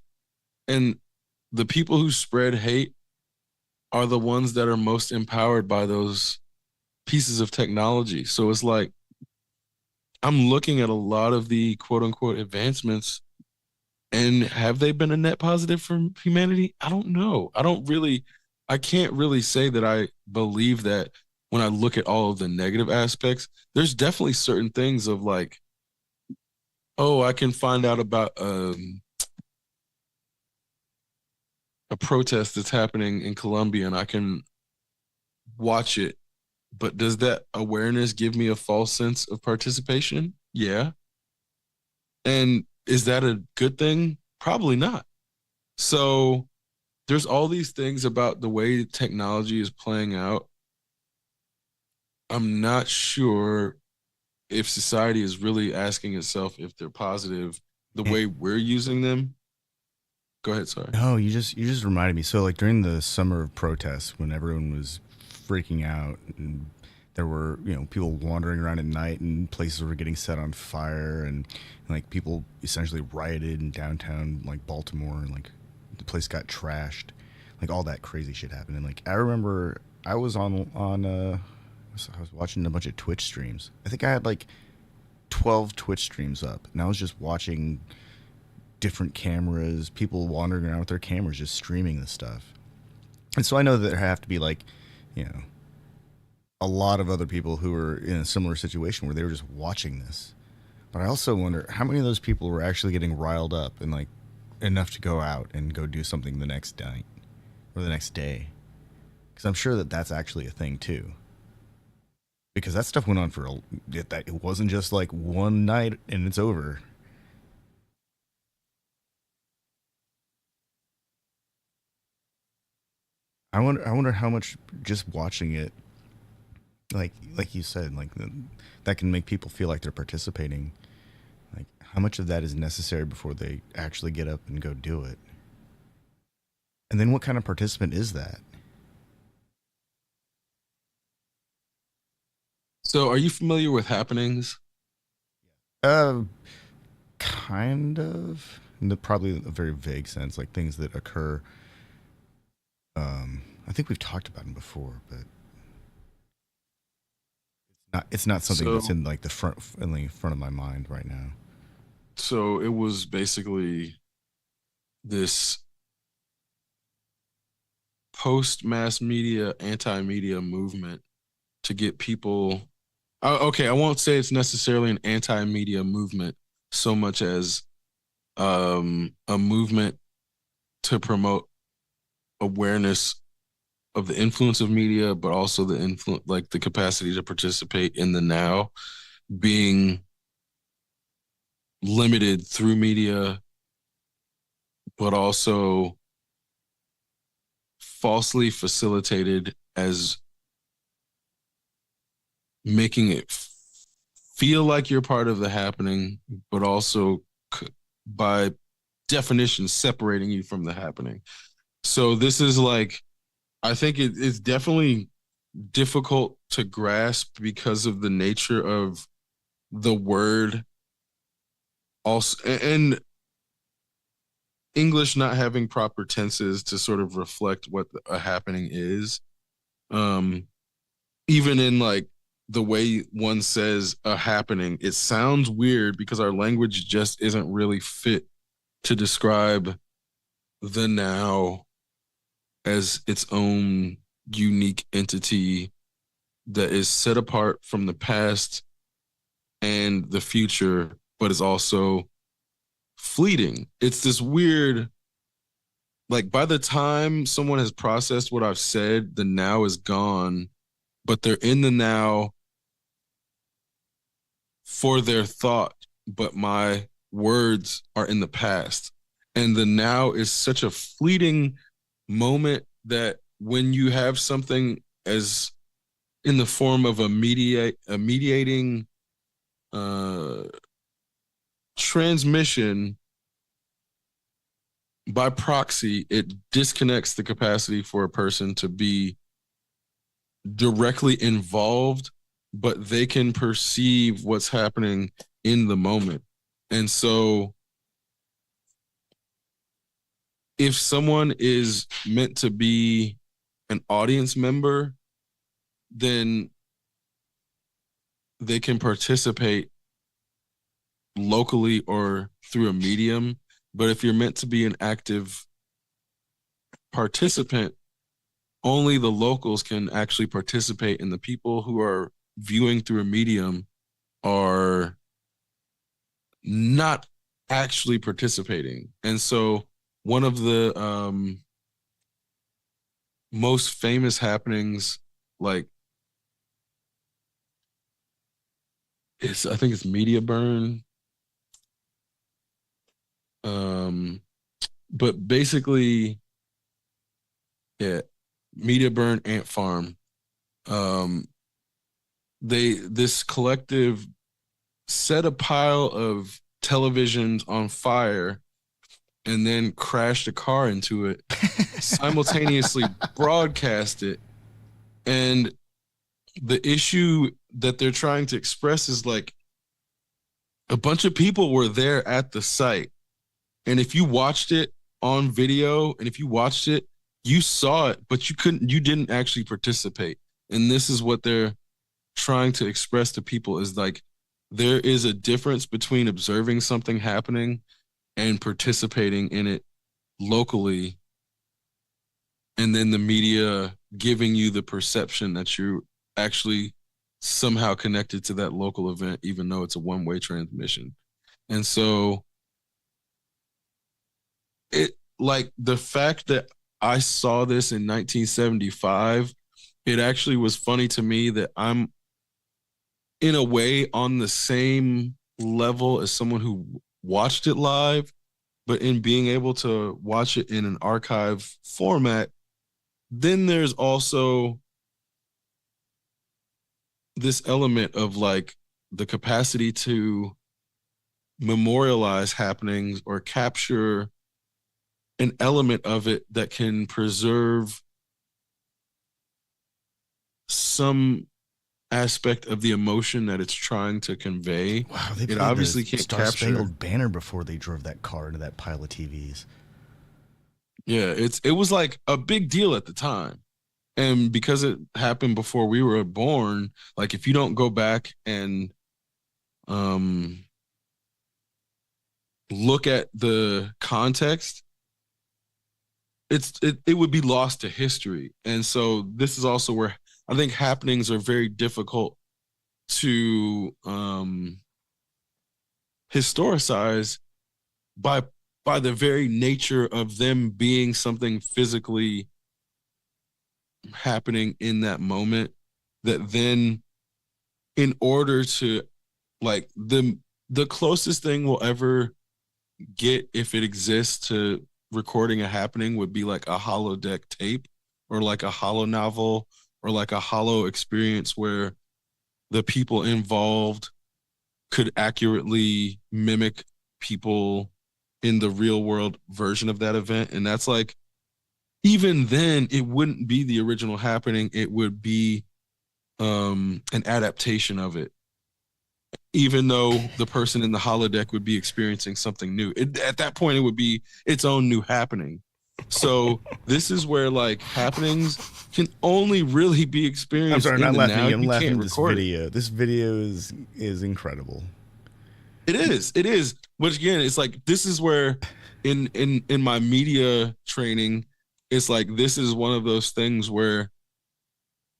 And the people who spread hate are the ones that are most empowered by those pieces of technology. So it's like, I'm looking at a lot of the quote unquote advancements, and have they been a net positive for humanity? I don't know. I can't really say that I believe that when I look at all of the negative aspects. There's definitely certain things of like, oh, I can find out about a protest that's happening in Colombia and I can watch it. But does that awareness give me a false sense of participation? Yeah. And is that a good thing? Probably not. So there's all these things about the way technology is playing out. I'm not sure if society is really asking itself if they're positive the way we're using them. Go ahead, sorry. No, you just reminded me. So like during the summer of protests, when everyone was freaking out and there were people wandering around at night and places were getting set on fire and like people essentially rioted in downtown like Baltimore and like the place got trashed, like all that crazy shit happened. And like I remember I was I was watching a bunch of Twitch streams. I think I had like 12 Twitch streams up and I was just watching different cameras, people wandering around with their cameras just streaming this stuff. And so I know that there have to be like you know a lot of other people who were in a similar situation where they were just watching this. But I also wonder how many of those people were actually getting riled up and like enough to go out and go do something the next night or the next day. Because I'm sure that that's actually a thing too. Because that stuff went on for it wasn't just like one night and it's over. I wonder how much just watching it, like you said, like that can make people feel like they're participating. Like how much of that is necessary before they actually get up and go do it? And then what kind of participant is that? So, are you familiar with happenings? Uh, kind of. In probably a very vague sense, like things that occur. I think we've talked about them before, but it's not something that's So, in like the front of my mind right now. so it was basically this post mass media, anti media movement to get people. Okay, I won't say it's necessarily an anti media movement so much as a movement to promote awareness of the influence of media, but also the influence, like the capacity to participate in the now being limited through media, but also falsely facilitated as making it feel like you're part of the happening, but also by definition separating you from the happening. So this is like, I think it's definitely difficult to grasp because of the nature of the word also, and English not having proper tenses to sort of reflect what a happening is. Um, Even in like the way one says a happening, it sounds weird because our language just isn't really fit to describe the now as its own unique entity that is set apart from the past and the future, but is also fleeting. It's this weird, like, by the time someone has processed what I've said, the now is gone, but they're in the now for their thought, but my words are in the past. And the now is such a fleeting moment that when you have something as in the form of a mediating uh, transmission by proxy, it disconnects the capacity for a person to be directly involved, but they can perceive what's happening in the moment. And so if someone is meant to be an audience member, then they can participate locally or through a medium. But if you're meant to be an active participant, only the locals can actually participate, and the people who are viewing through a medium are not actually participating. And so one of the most famous happenings, like, I think it's media burn. Um, but basically, yeah, media burn, ant farm. Um, this collective set a pile of televisions on fire and then crashed a car into it, simultaneously broadcast it, and the issue that they're trying to express is like a bunch of people were there at the site. And if you watched it on video and if you watched it, you saw it, but you didn't actually participate. And this is what they're trying to express to people is like, there is a difference between observing something happening and participating in it locally. And then the media giving you the perception that you're actually somehow connected to that local event, even though it's a one-way transmission. And so it like the fact that I saw this in 1975, it actually was funny to me that I'm in a way on the same level as someone who watched it live, but in being able to watch it in an archive format, then there's also this element of like the capacity to memorialize happenings or capture an element of it that can preserve some aspect of the emotion that it's trying to convey. Wow, they It played obviously the can't Star capture. Spangled Banner before they drove that car into that pile of TVs. Yeah, it was like a big deal at the time. And because it happened before we were born, like if you don't go back and look at the context, it would be lost to history. And so this is also where I think happenings are very difficult to historicize by the very nature of them being something physically happening in that moment, that then in order to like the closest thing we'll ever get, if it exists, to recording a happening would be like a holodeck tape or like a holo novel or like a holo experience where the people involved could accurately mimic people in the real world version of that event. And that's like, even then it wouldn't be the original happening, it would be an adaptation of it, even though the person in the holodeck would be experiencing something new. At that point, it would be its own new happening. So this is where like happenings can only really be I'm experienced sorry, I'm in not the laughing. now. I'm You laughing can't at this record it. video. This video is incredible. It is. It is. Which again, it's like this is where in my media training, it's like this is one of those things where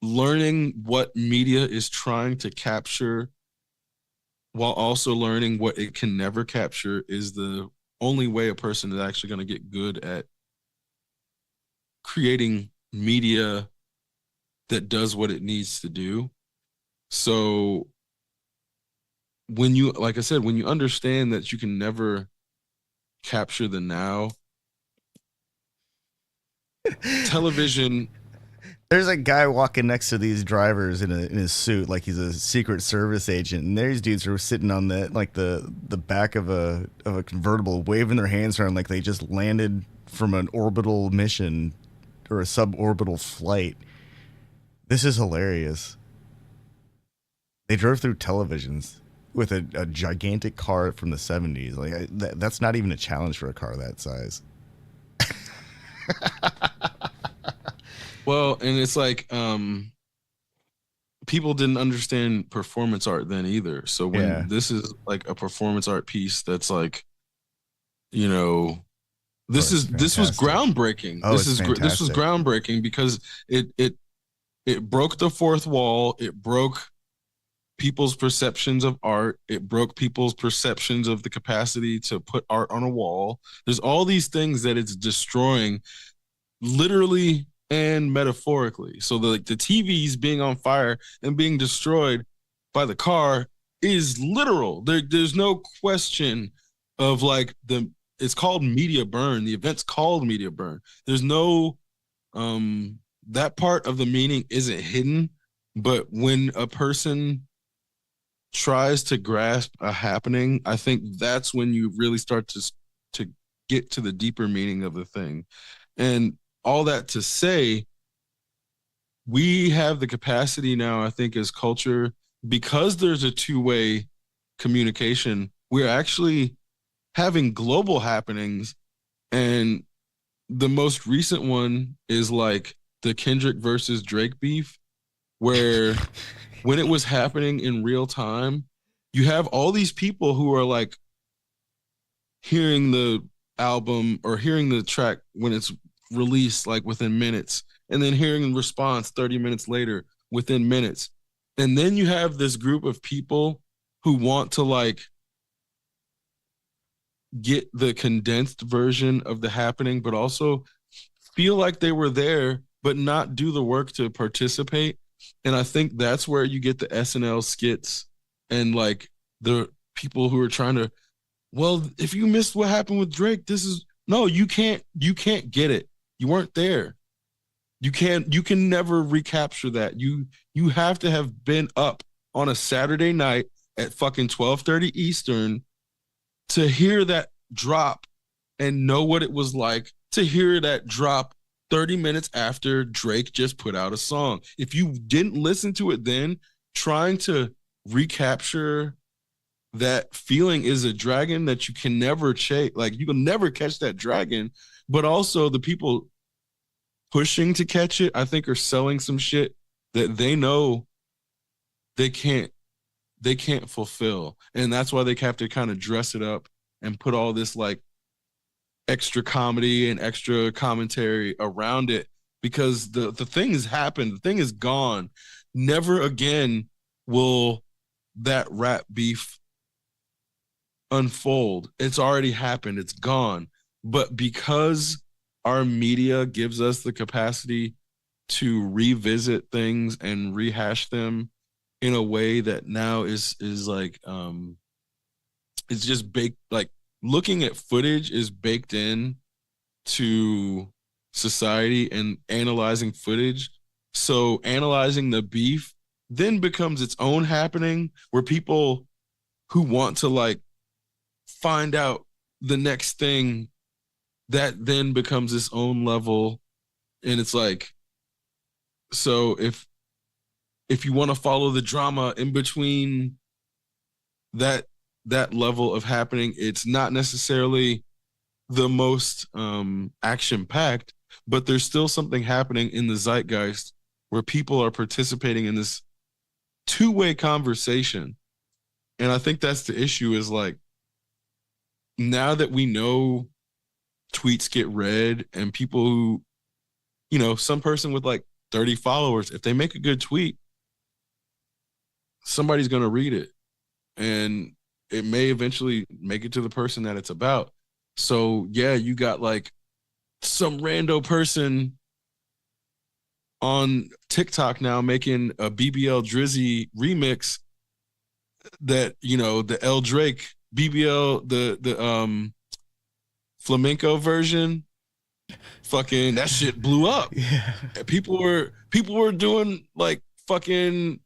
learning what media is trying to capture while also learning what it can never capture is the only way a person is actually going to get good at creating media that does what it needs to do. So when you, like I said, when you understand that you can never capture the now, television. There's a guy walking next to these drivers in his suit, like he's a Secret Service agent, and these dudes are sitting on the back of a convertible, waving their hands around like they just landed from an orbital mission or a suborbital flight. This is hilarious. They drove through televisions with a gigantic car from the 70s. Like that's not even a challenge for a car that size. Well, and it's like people didn't understand performance art then either. So when this is like a performance art piece that's like, you know, this was groundbreaking. Oh, This was groundbreaking because it broke the fourth wall. It broke people's perceptions of art. It broke people's perceptions of the capacity to put art on a wall. There's all these things that it's destroying, literally and metaphorically. So the TVs being on fire and being destroyed by the car is literal. There's no question of like it's called media burn. The event's called media burn. There's no that part of the meaning isn't hidden, but when a person tries to grasp a happening, I think that's when you really start to get to the deeper meaning of the thing. And all that to say, we have the capacity now, I think, as culture, because there's a two-way communication, we're actually having global happenings. And the most recent one is like the Kendrick versus Drake beef, where when it was happening in real time, you have all these people who are like hearing the album or hearing the track when it's released, like within minutes, and then hearing the response 30 minutes later within minutes. And then you have this group of people who want to like get the condensed version of the happening, but also feel like they were there, but not do the work to participate. And I think that's where you get the SNL skits and like the people who are trying to, well, if you missed what happened with Drake, this is no, you can't get it. You weren't there. You can never recapture that. You have to have been up on a Saturday night at fucking 12:30 Eastern to hear that drop and know what it was like to hear that drop 30 minutes after Drake just put out a song. If you didn't listen to it then, trying to recapture that feeling is a dragon that you can never chase. Like you can never catch that dragon, but also the people pushing to catch it, I think, are selling some shit that they know they can't fulfill. And that's why they have to kind of dress it up and put all this like extra comedy and extra commentary around it, because the thing has happened. The thing is gone. Never again will that rap beef unfold. It's already happened. It's gone. But because our media gives us the capacity to revisit things and rehash them in a way that now is like it's just baked, like looking at footage is baked in to society and analyzing footage. So analyzing the beef then becomes its own happening where people who want to like find out the next thing, that then becomes its own level. And it's like, so if you want to follow the drama in between that level of happening, it's not necessarily the most action packed, but there's still something happening in the zeitgeist where people are participating in this two-way conversation. And I think that's the issue, is like, now that we know tweets get read and people who, you know, some person with like 30 followers, if they make a good tweet, somebody's going to read it and it may eventually make it to the person that it's about. So yeah, you got like some rando person on TikTok now making a BBL Drizzy remix that, you know, the L Drake BBL, the flamenco version, fucking that shit blew up. Yeah. People were doing like fucking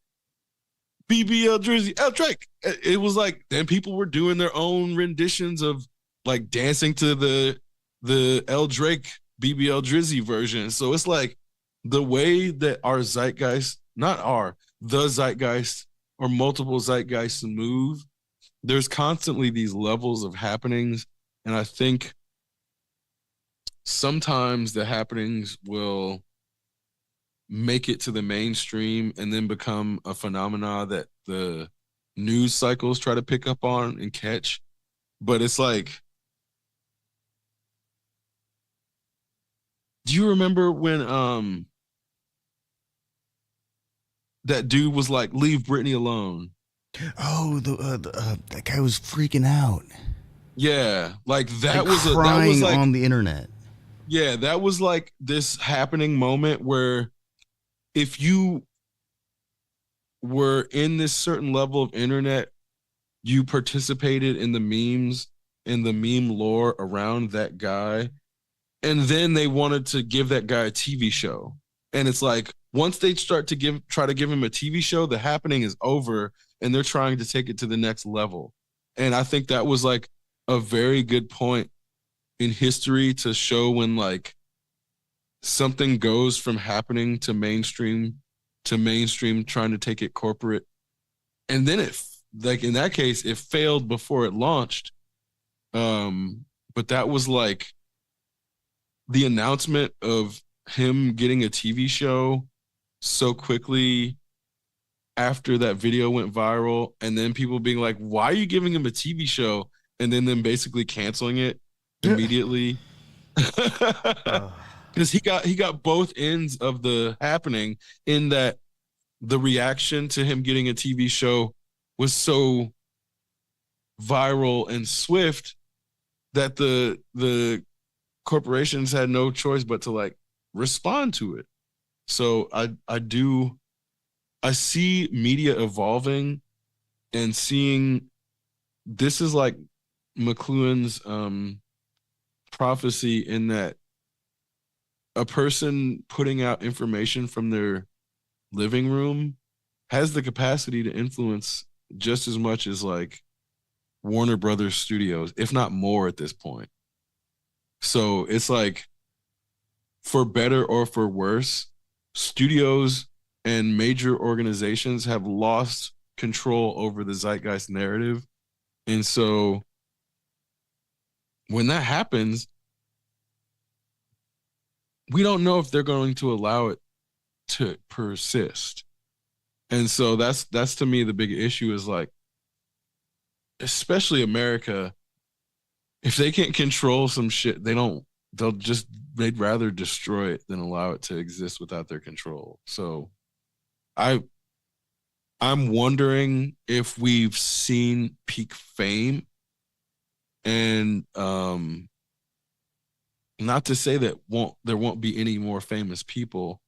BBL Drizzy, L Drake. It was like, then people were doing their own renditions of like dancing to the L Drake BBL Drizzy version. So it's like the way that our zeitgeist, the zeitgeist or multiple zeitgeists move, there's constantly these levels of happenings. And I think sometimes the happenings will make it to the mainstream and then become a phenomena that the news cycles try to pick up on and catch. But it's like, do you remember when that dude was like, leave Britney alone? Oh, that guy was freaking out. Yeah, like that like was crying that was like on the internet. Yeah, that was like this happening moment where if you were in this certain level of internet, you participated in the memes and the meme lore around that guy. And then they wanted to give that guy a TV show. And it's like, once they start to try to give him a TV show, the happening is over and they're trying to take it to the next level. And I think that was like a very good point in history to show when like something goes from happening to mainstream trying to take it corporate. And then it, like in that case, it failed before it launched. But that was like the announcement of him getting a TV show so quickly after that video went viral, and then people being like, why are you giving him a TV show? And then them basically canceling it immediately. Because he got both ends of the happening, in that the reaction to him getting a TV show was so viral and swift that the corporations had no choice but to like respond to it. So I see media evolving and seeing this is like McLuhan's prophecy, in that a person putting out information from their living room has the capacity to influence just as much as like Warner Brothers Studios, if not more at this point. So it's like, for better or for worse, studios and major organizations have lost control over the zeitgeist narrative. And so when that happens, we don't know if they're going to allow it to persist. And so that's to me the big issue, is like, especially America, if they can't control some shit, they'd rather destroy it than allow it to exist without their control. So I'm wondering if we've seen peak fame, and not to say that there won't be any more famous people,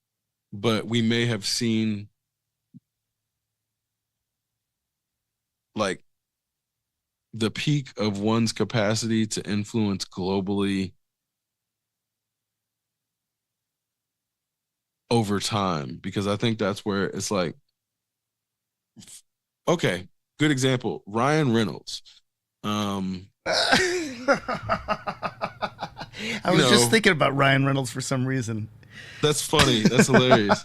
but we may have seen like the peak of one's capacity to influence globally over time, because I think that's where it's like, okay, good example, Ryan Reynolds. I was just thinking about Ryan Reynolds for some reason. That's funny. That's hilarious.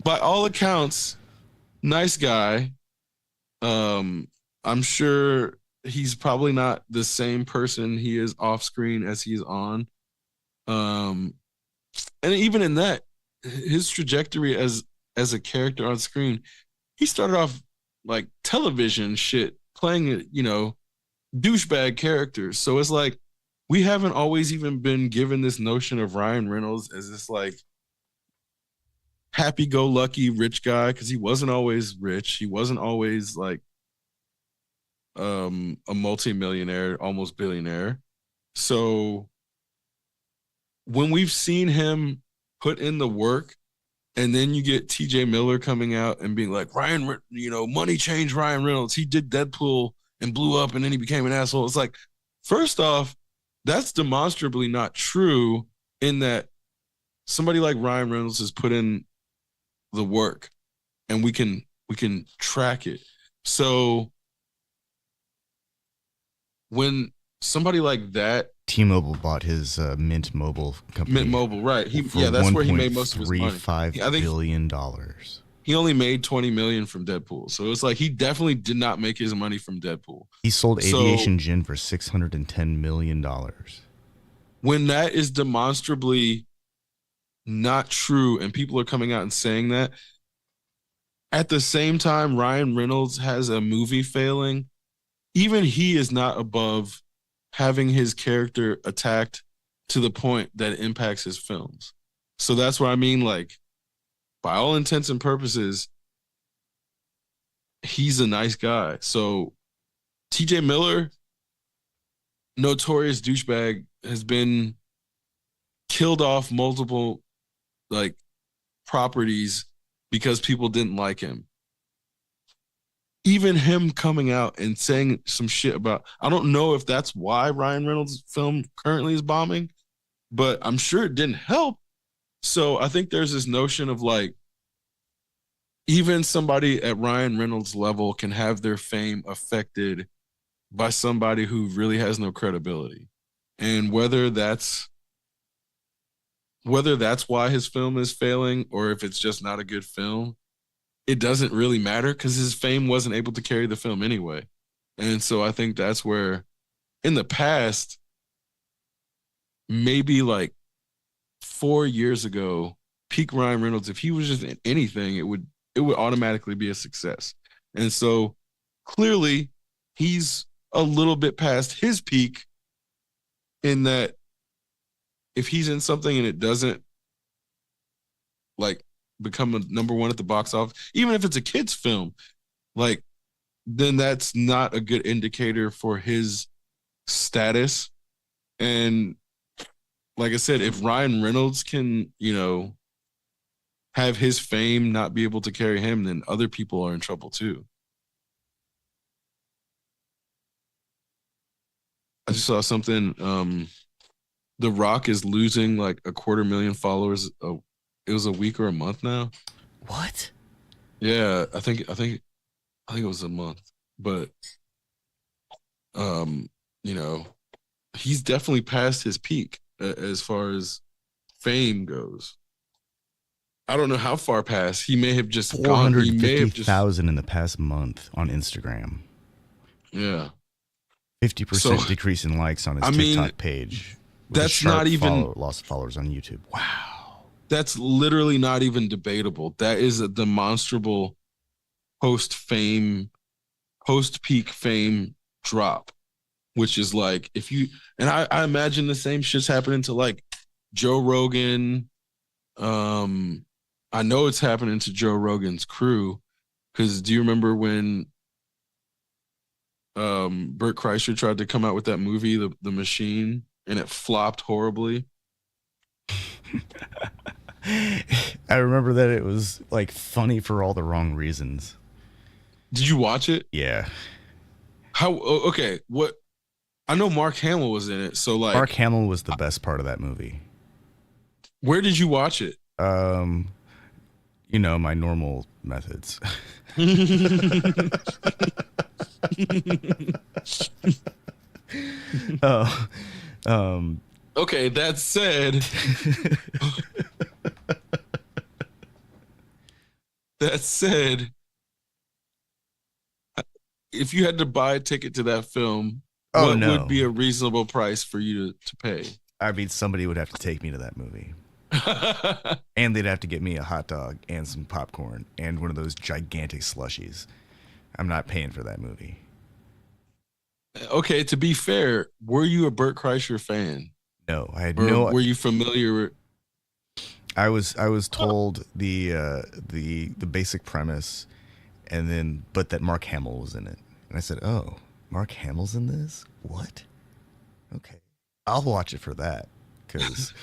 By all accounts, nice guy. I'm sure he's probably not the same person he is off screen as he's on. And even in that, his trajectory as a character on screen, he started off like television shit, playing, douchebag characters. So it's like, we haven't always even been given this notion of Ryan Reynolds as this like happy-go-lucky rich guy, because he wasn't always rich. He wasn't always like a multimillionaire, almost billionaire. So when we've seen him put in the work, and then you get TJ Miller coming out and being like, money changed Ryan Reynolds. He did Deadpool and blew up, and then he became an asshole. It's like, first off, that's demonstrably not true, in that somebody like Ryan Reynolds has put in the work, and we can track it. So when somebody like that, T-Mobile bought his Mint Mobile company. Mint Mobile, right? That's where he made most of his money. $1.35 billion. He only made $20 million from Deadpool, so it's like he definitely did not make his money from Deadpool. He sold Aviation Gin for $610 million. When that is demonstrably not true, and people are coming out and saying that, at the same time Ryan Reynolds has a movie failing, even he is not above having his character attacked to the point that it impacts his films. So that's what I mean, like, by all intents and purposes, he's a nice guy. So TJ Miller, notorious douchebag, has been killed off multiple like properties because people didn't like him. Even him coming out and saying some shit about, I don't know if that's why Ryan Reynolds' film currently is bombing, but I'm sure it didn't help. So I think there's this notion of like, even somebody at Ryan Reynolds' level can have their fame affected by somebody who really has no credibility. And whether that's why his film is failing or if it's just not a good film, it doesn't really matter because his fame wasn't able to carry the film anyway. And so I think that's where in the past, maybe like 4 years ago, peak Ryan Reynolds, if he was just in anything, it would automatically be a success. And so clearly he's a little bit past his peak in that if he's in something and it doesn't like become a number one at the box office, even if it's a kid's film, like then that's not a good indicator for his status. And like I said, if Ryan Reynolds can, have his fame not be able to carry him, then other people are in trouble too. I just saw something. The Rock is losing like 250,000 followers. It was a week or a month now. What? Yeah, I think it was a month, but you know, he's definitely past his peak as far as fame goes. I don't know how far past. He may have just gone. He may have just 450,000 in the past month on Instagram. Yeah. 50% decrease in likes on his TikTok page. That's not even loss of followers on YouTube. Wow. That's literally not even debatable. That is a demonstrable post-peak fame drop, which is like I imagine the same shit's happening to like Joe Rogan. I know it's happening to Joe Rogan's crew because do you remember when Bert Kreischer tried to come out with that movie, The Machine, and it flopped horribly? I remember that it was like funny for all the wrong reasons. Did you watch it? Yeah. How? Okay. What? I know Mark Hamill was in it. So like, Mark Hamill was the best part of that movie. Where did you watch it? My normal methods. Okay, that said, if you had to buy a ticket to that film, what would be a reasonable price for you to pay? I mean, somebody would have to take me to that movie. And they'd have to get me a hot dog and some popcorn and one of those gigantic slushies. I'm not paying for that movie. Okay, to be fair, were you a Bert Kreischer fan? No, I had Were you familiar with? I was told the basic premise, and then but that Mark Hamill was in it, and I said, "Oh, Mark Hamill's in this? What? Okay, I'll watch it for that because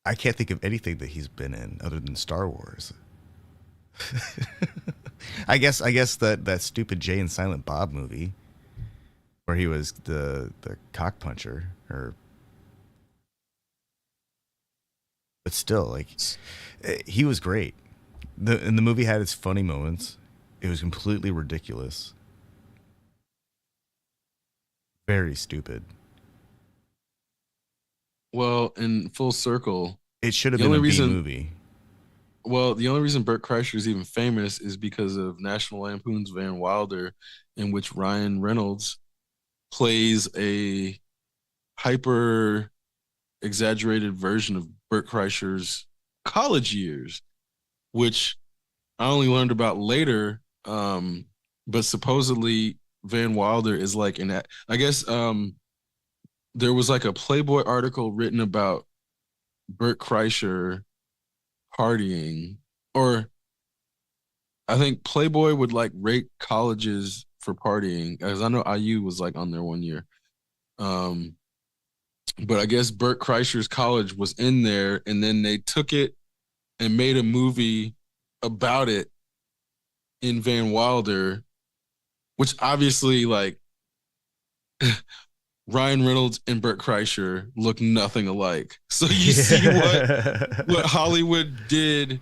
I can't think of anything that he's been in other than Star Wars." I guess that stupid Jay and Silent Bob movie where he was the cock puncher, but still, like, he was great. And the movie had its funny moments. It was completely ridiculous, very stupid. Well, in full circle, it should have been a B movie. Well, the only reason Bert Kreischer is even famous is because of National Lampoon's Van Wilder, in which Ryan Reynolds plays a hyper exaggerated version of Bert Kreischer's college years, which I only learned about later. But supposedly Van Wilder is like I guess there was like a Playboy article written about Bert Kreischer partying, or I think Playboy would like rate colleges for partying, as I know IU was like on there one year. But I guess Bert Kreischer's college was in there, and then they took it and made a movie about it in Van Wilder, which obviously like Ryan Reynolds and Bert Kreischer look nothing alike. So you see what Hollywood did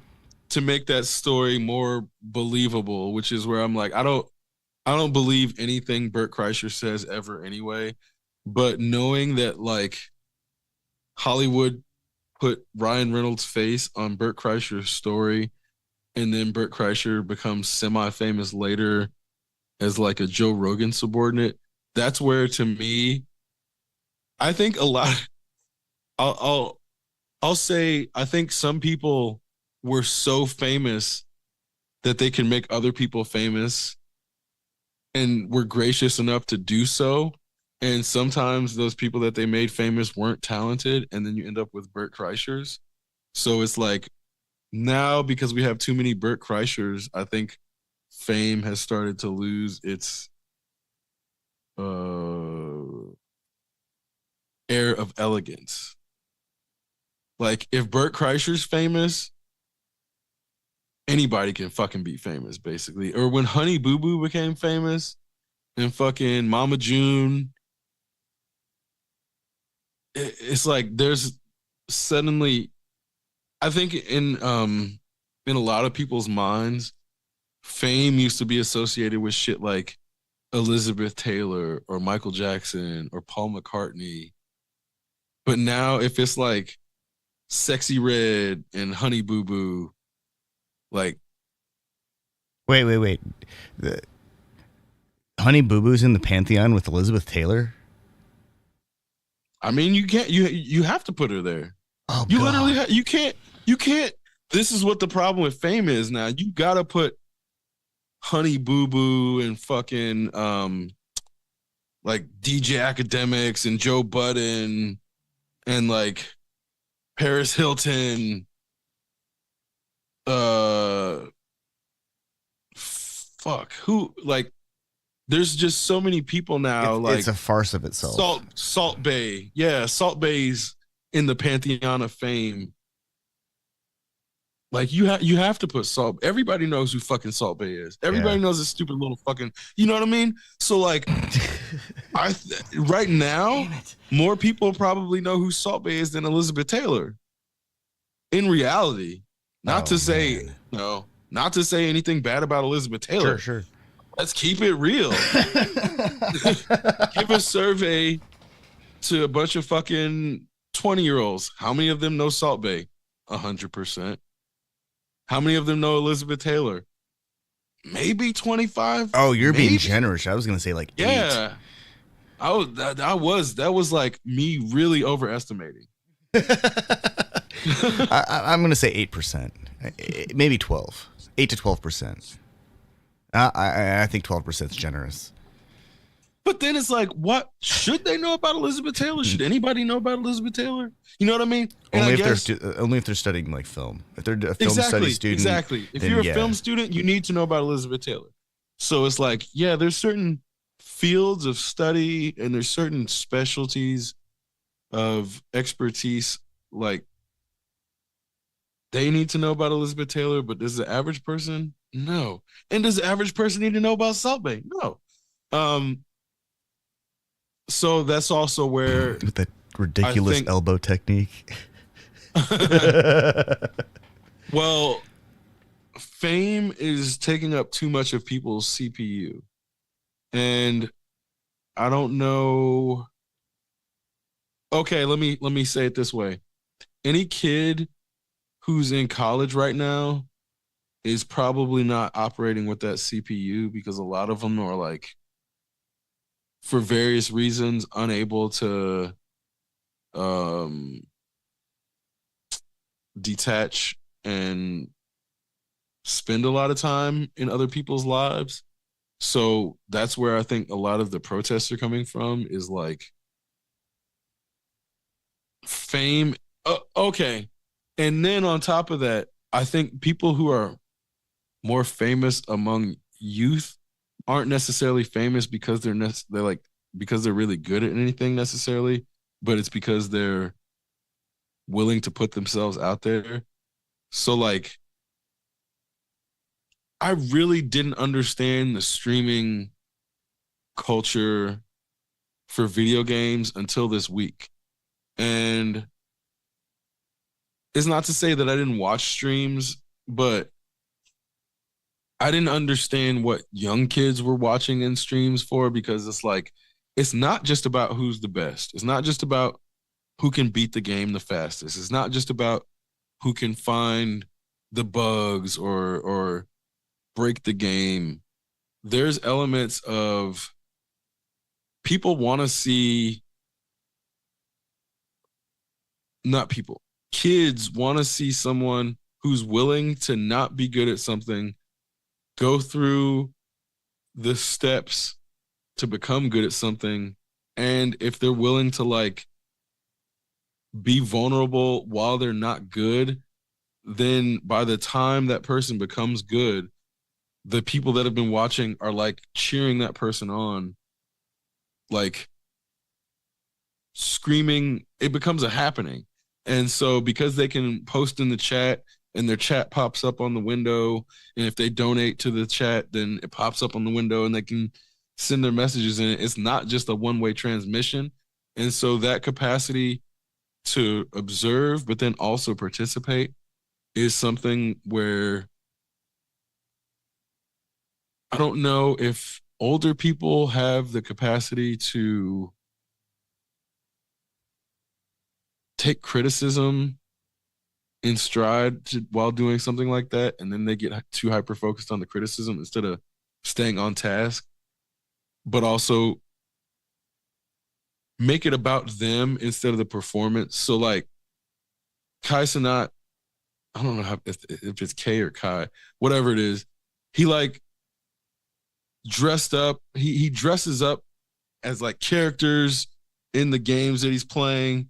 to make that story more believable, which is where I'm like, I don't believe anything Bert Kreischer says ever anyway. But knowing that like Hollywood put Ryan Reynolds' face on Bert Kreischer's story, and then Bert Kreischer becomes semi-famous later as like a Joe Rogan subordinate. That's where, to me, I think a lot. I'll I'll, I'll say I think some people were so famous that they can make other people famous, and were gracious enough to do so. And sometimes those people that they made famous weren't talented, and then you end up with Bert Kreischers. So it's like now, because we have too many Bert Kreischers, I think fame has started to lose its air of elegance. Like if Bert Kreischer's famous, anybody can fucking be famous, basically. Or when Honey Boo Boo became famous and fucking Mama June, it's like there's suddenly, I think in a lot of people's minds, fame used to be associated with shit like Elizabeth Taylor or Michael Jackson or Paul McCartney. But now if it's like Sexy Red and Honey Boo Boo, like Wait. The Honey Boo Boo's in the pantheon with Elizabeth Taylor? I mean, you have to put her there. Oh, You God. literally you can't. This is what the problem with fame is now. You gotta put Honey Boo Boo and fucking like DJ Academics and Joe Budden and like Paris Hilton. Fuck who, like there's just so many people now. It's a farce of itself. Salt Bay, yeah, Salt Bay's in the pantheon of fame. Like you have to put Salt. Everybody knows who fucking Salt Bay is. Everybody knows this stupid little fucking. You know what I mean? So like, right now, more people probably know who Salt Bay is than Elizabeth Taylor. In reality, not to say anything bad about Elizabeth Taylor. Sure. Let's keep it real. Give a survey to a bunch of fucking 20-year-olds. How many of them know Salt Bay? 100%. How many of them know Elizabeth Taylor? Maybe 25. Oh, you're maybe. being generous. I was gonna say like 8. Yeah. That was like me really overestimating. I'm gonna say 8%, maybe 12, 8 to 12%. I think 12% is generous. But then it's like, what should they know about Elizabeth Taylor? Should anybody know about Elizabeth Taylor? You know what I mean? And only if they're studying like film. If they're a film study student, exactly. If you're a film student, you need to know about Elizabeth Taylor. So it's like, yeah, there's certain fields of study and there's certain specialties of expertise, like they need to know about Elizabeth Taylor, but does the average person? No. And does the average person need to know about Salt Bay? No. So that's also where with that ridiculous elbow technique. Well, fame is taking up too much of people's CPU. And I don't know. Okay, let me say it this way. Any kid who's in college right now is probably not operating with that CPU because a lot of them are like, for various reasons, unable to detach and spend a lot of time in other people's lives. So that's where I think a lot of the protests are coming from, is like fame. Okay. And then on top of that, I think people who are more famous among youth aren't necessarily famous because because they're really good at anything necessarily, but it's because they're willing to put themselves out there. So like, I really didn't understand the streaming culture for video games until this week. And it's not to say that I didn't watch streams, but I didn't understand what young kids were watching in streams for, because it's like, it's not just about who's the best. It's not just about who can beat the game the fastest. It's not just about who can find the bugs or break the game. There's elements of people want to see, not people, kids want to see someone who's willing to not be good at something, go through the steps to become good at something. And if they're willing to like be vulnerable while they're not good, then by the time that person becomes good, the people that have been watching are like cheering that person on, like screaming. It becomes a happening. And so because they can post in the chat and their chat pops up on the window, and if they donate to the chat, then it pops up on the window and they can send their messages in. It's not just a one-way transmission. And so that capacity to observe, but then also participate is something where I don't know if older people have the capacity to take criticism in stride while doing something like that, and then they get too hyper focused on the criticism instead of staying on task, but also make it about them instead of the performance. So like Kai Cenat, I don't know if it's K or Kai, whatever it is, he like dressed up. He dresses up as like characters in the games that he's playing,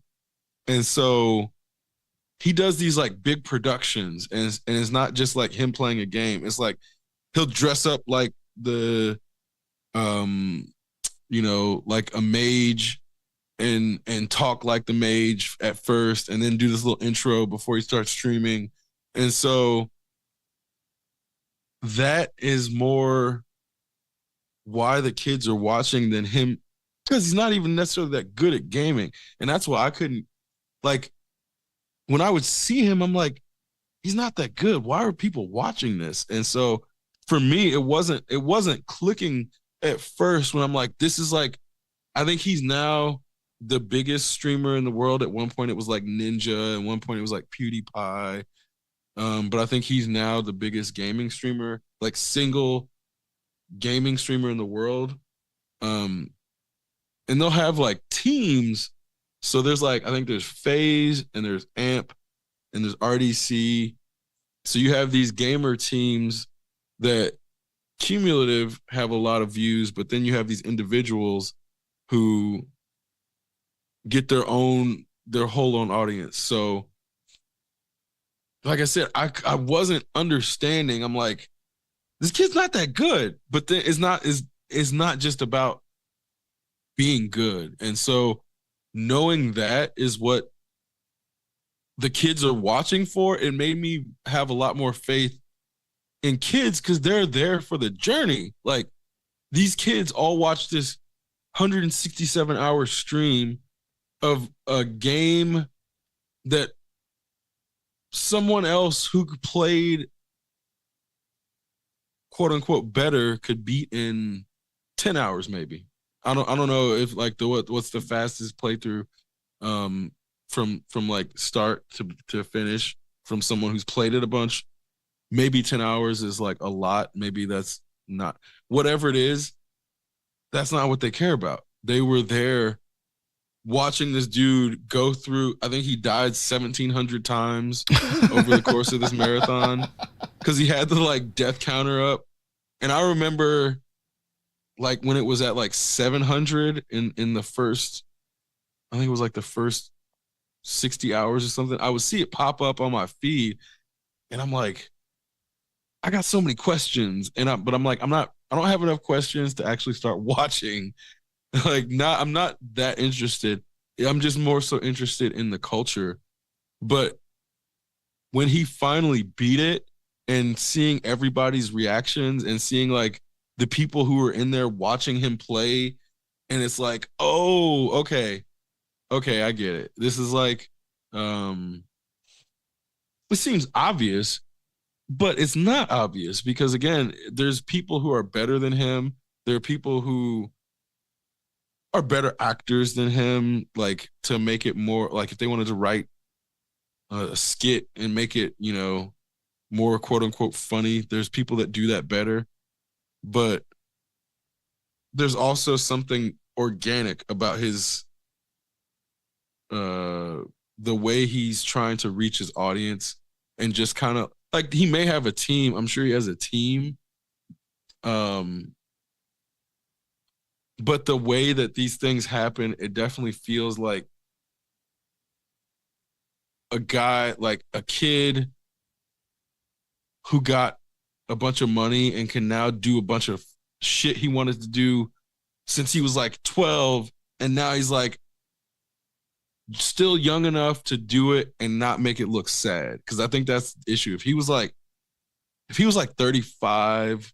and so he does these like big productions, and it's not just like him playing a game. It's like he'll dress up like the like a mage and talk like the mage at first, and then do this little intro before he starts streaming. And so that is more why the kids are watching than him, because he's not even necessarily that good at gaming. And that's why I couldn't, like, when I would see him, I'm like, he's not that good. Why are people watching this? And so for me, it wasn't clicking at first when I'm like, this is like, I think he's now the biggest streamer in the world. At one point it was like Ninja, at one point it was like PewDiePie. But I think he's now the biggest gaming streamer, like single gaming streamer in the world. And they'll have like teams. So there's like, I think there's FaZe and there's AMP and there's RDC. So you have these gamer teams that cumulative have a lot of views, but then you have these individuals who get their whole own audience. So like I said, I wasn't understanding. I'm like, this kid's not that good, but then it's not just about being good. And so knowing that is what the kids are watching for, it made me have a lot more faith in kids because they're there for the journey. Like these kids all watch this 167-hour stream of a game that someone else who played quote unquote better could beat in 10 hours maybe. I don't know if like what's the fastest playthrough from like start to finish from someone who's played it a bunch. Maybe 10 hours is like a lot. Maybe that's not, whatever it is, that's not what they care about. They were there watching this dude go through, I think he died 1,700 times over the course of this marathon because he had the like death counter up. And I remember like when it was at like 700 in the first, I think it was like the first 60 hours or something, I would see it pop up on my feed and I'm like, I got so many questions, but I'm like, I don't have enough questions to actually start watching. Like, I'm not that interested. I'm just more so interested in the culture. But when he finally beat it and seeing everybody's reactions and seeing like the people who were in there watching him play, and it's like, oh, okay, I get it. This is like, it seems obvious, but it's not obvious because again, there's people who are better than him. There are people who are better actors than him, like to make it more like if they wanted to write a skit and make it, you know, more quote unquote funny, there's people that do that better. But there's also something organic about his the way he's trying to reach his audience and just kind of like he may have a team. I'm sure he has a team. But the way that these things happen, it definitely feels like a guy, like a kid who got a bunch of money and can now do a bunch of shit he wanted to do since he was like 12. And now he's like still young enough to do it and not make it look sad. Cause I think that's the issue. If he was like 35,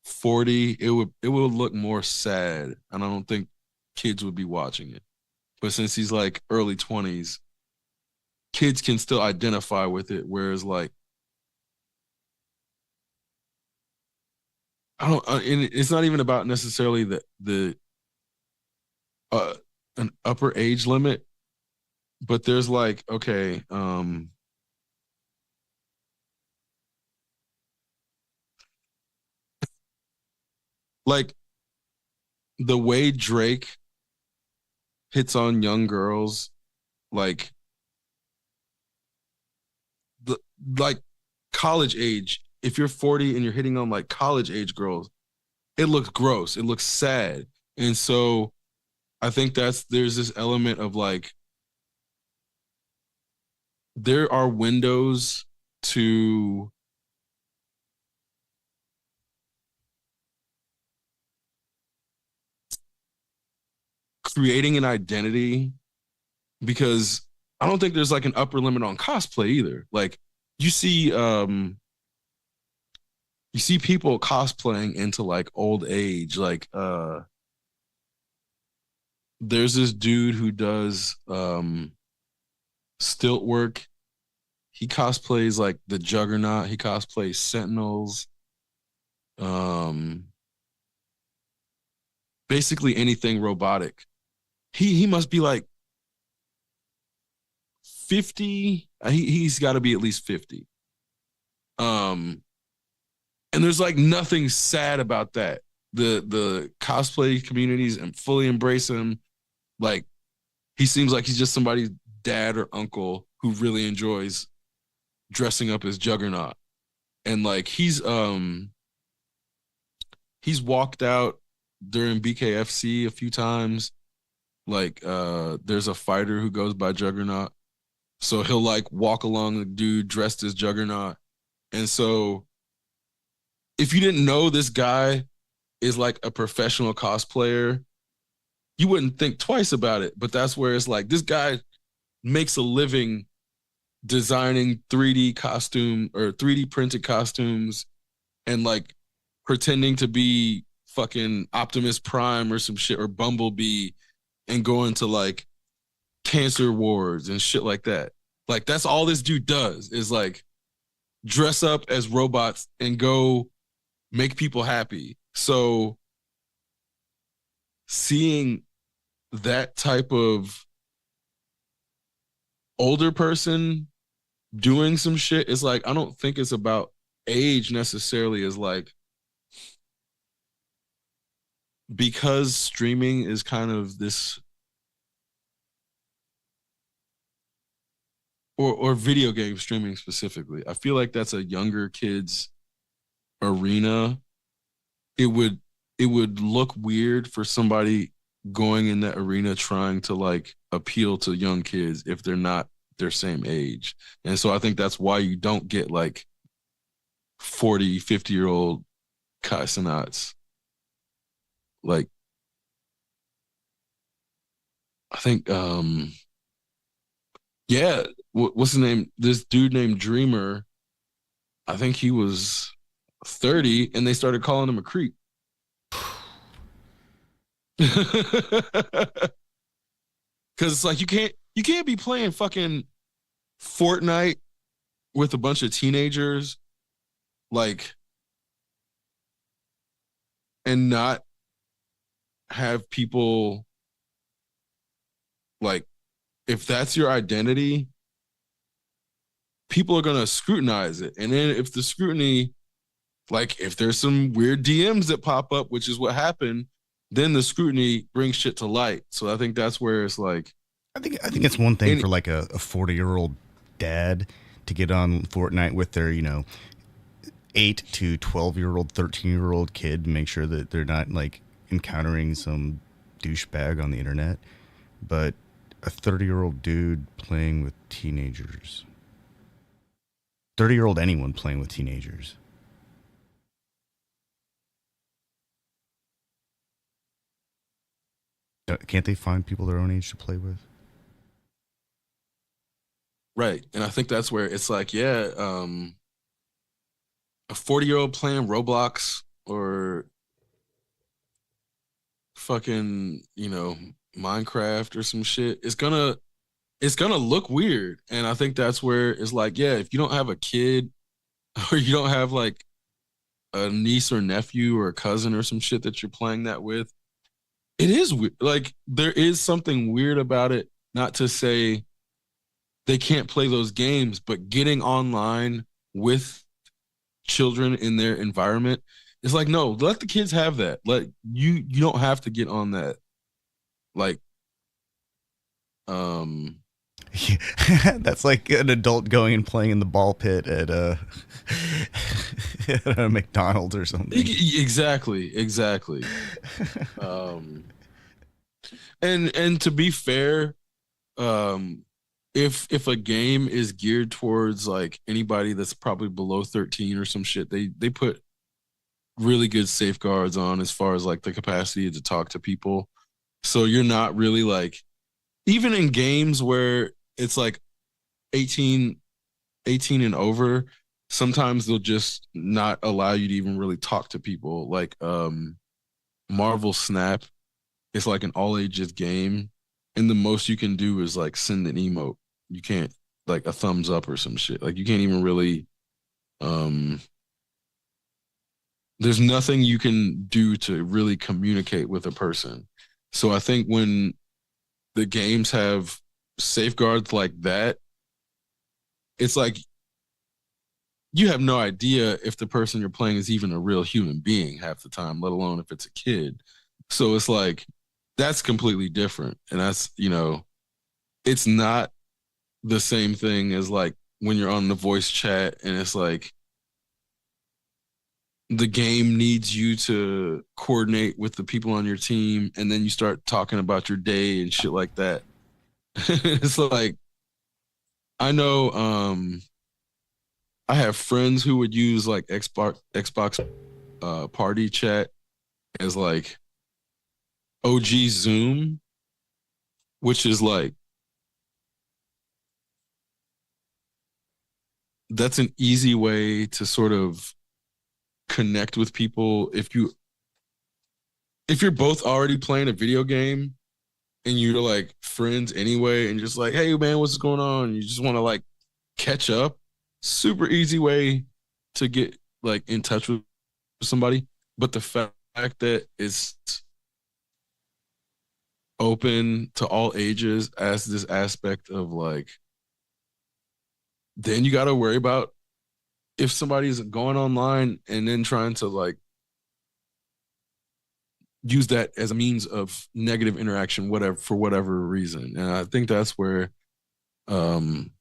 40, it would look more sad. And I don't think kids would be watching it. But since he's like early 20s, kids can still identify with it. Whereas like, I don't, and it's not even about necessarily the an upper age limit, but there's like, okay, like the way Drake hits on young girls, like the like college age. If you're 40 and you're hitting on like college age girls, it looks gross. It looks sad. And so I think there's this element of like there are windows to creating an identity because I don't think there's like an upper limit on cosplay either. Like you see people cosplaying into like old age. Like there's this dude who does stilt work. He cosplays like the Juggernaut, he cosplays Sentinels. Basically anything robotic. He must be like 50. He's got to be at least 50. And there's like nothing sad about that. The cosplay communities and fully embrace him. Like he seems like he's just somebody's dad or uncle who really enjoys dressing up as Juggernaut. And like he's walked out during BKFC a few times. Like there's a fighter who goes by Juggernaut. So he'll like walk along the dude dressed as Juggernaut. And so if you didn't know this guy is like a professional cosplayer, you wouldn't think twice about it. But that's where it's like this guy makes a living designing 3D costume or 3D printed costumes and like pretending to be fucking Optimus Prime or some shit or Bumblebee and going to like cancer wards and shit like that. Like that's all this dude does is like dress up as robots and go make people happy. So seeing that type of older person doing some shit is like, I don't think it's about age necessarily, is like because streaming is kind of this or video game streaming specifically. I feel like that's a younger kid's arena. It would look weird for somebody going in that arena trying to like appeal to young kids if they're not their same age. And so I think that's why you don't get like 40, 50-year-old Kaisenats. Like I think yeah, what's his name? This dude named Dreamer, I think he was 30 and they started calling him a creep. Cause it's like you can't be playing fucking Fortnite with a bunch of teenagers like and not have people like, if that's your identity, people are going to scrutinize it. And then if the scrutiny, like if there's some weird DMs that pop up, which is what happened, then the scrutiny brings shit to light. So I think that's where it's like, I think it's one thing for like a 40-year-old dad to get on Fortnite with their 8 to 12-year-old, 13-year-old kid to make sure that they're not like encountering some douchebag on the internet, but a 30-year-old dude playing with teenagers, 30-year-old anyone playing with teenagers. Can't they find people their own age to play with? right. And I think that's where it's like, yeah, a 40-year-old playing Roblox or fucking, Minecraft or some shit, it's gonna look weird. And I think that's where it's like, yeah, if you don't have a kid or you don't have like a niece or nephew or a cousin or some shit that you're playing that with, it is weird. Like there is something weird about it. Not to say they can't play those games, but getting online with children in their environment, it's like, no, let the kids have that. Like you don't have to get on that. Like, That's like an adult going and playing in the ball pit at at a McDonald's or something. exactly. um and to be fair, um if a game is geared towards like anybody that's probably below 13 or some shit, they put really good safeguards on as far as like the capacity to talk to people. So you're not really like, even in games where it's like 18 18 and over, sometimes they'll just not allow you to even really talk to people. Like Marvel Snap, it's like an all ages game, and the most you can do is like send an emote. You can't, like a thumbs up or some shit. Like you can't even really um there's nothing you can do to really communicate with a person. So I think when the games have safeguards like that, it's like you have no idea if the person you're playing is even a real human being half the time, let alone if it's a kid. So it's like that's completely different. And that's, it's not the same thing as like when you're on the voice chat and it's like the game needs you to coordinate with the people on your team and then you start talking about your day and shit like that. It's like, I know I have friends who would use like Xbox party chat as like OG Zoom, which is like, that's an easy way to sort of connect with people if you're both already playing a video game and you're like friends anyway and just like, hey man, what's going on, you just want to like catch up. Super easy way to get like in touch with somebody. But the fact that it's open to all ages as this aspect of like, then you got to worry about if somebody's going online and then trying to like use that as a means of negative interaction, whatever, for whatever reason. And I think that's where some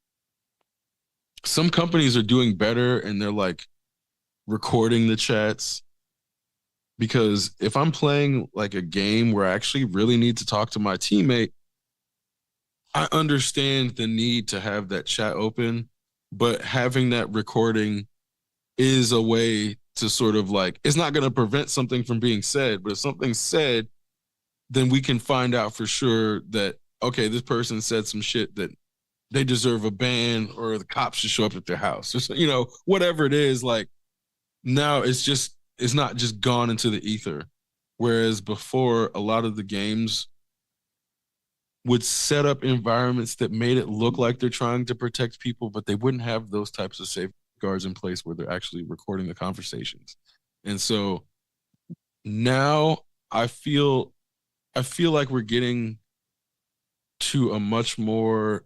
companies are doing better and they're like recording the chats. Because if I'm playing like a game where I actually really need to talk to my teammate, I understand the need to have that chat open, but having that recording is a way to sort of like, it's not going to prevent something from being said, but if something's said, then we can find out for sure that, okay, this person said some shit that they deserve a ban or the cops should show up at their house or, whatever it is. Like now it's not just gone into the ether. Whereas before, a lot of the games would set up environments that made it look like they're trying to protect people, but they wouldn't have those types of safeguards in place where they're actually recording the conversations. And so now I feel I feel like we're getting to a much more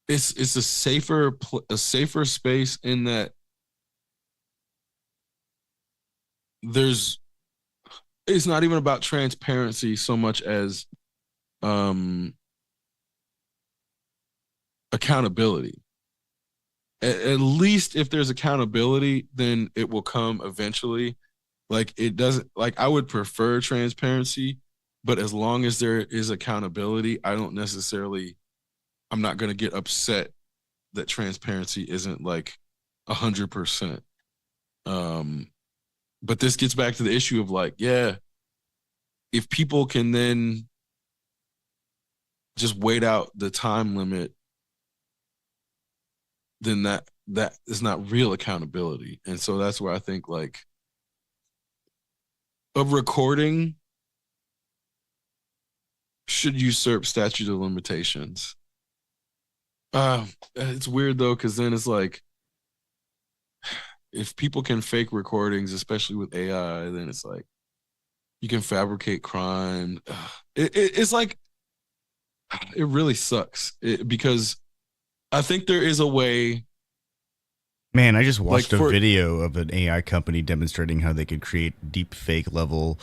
it's a safer space in that there's it's not even about transparency so much as um accountability. At least if there's accountability, then it will come eventually. Like it doesn't like I would prefer transparency, but as long as there is accountability, I'm not gonna get upset that transparency isn't like 100%. Um, but this gets back to the issue of like, yeah, if people can then just wait out the time limit, then that is not real accountability. And so that's where I think like a recording should usurp statute of limitations. It's weird though, because then it's like if people can fake recordings, especially with AI, then it's like you can fabricate crime. It's like it really sucks because I think there is a way. Man, I just Like watched a video of an AI company demonstrating how they could create deep fake level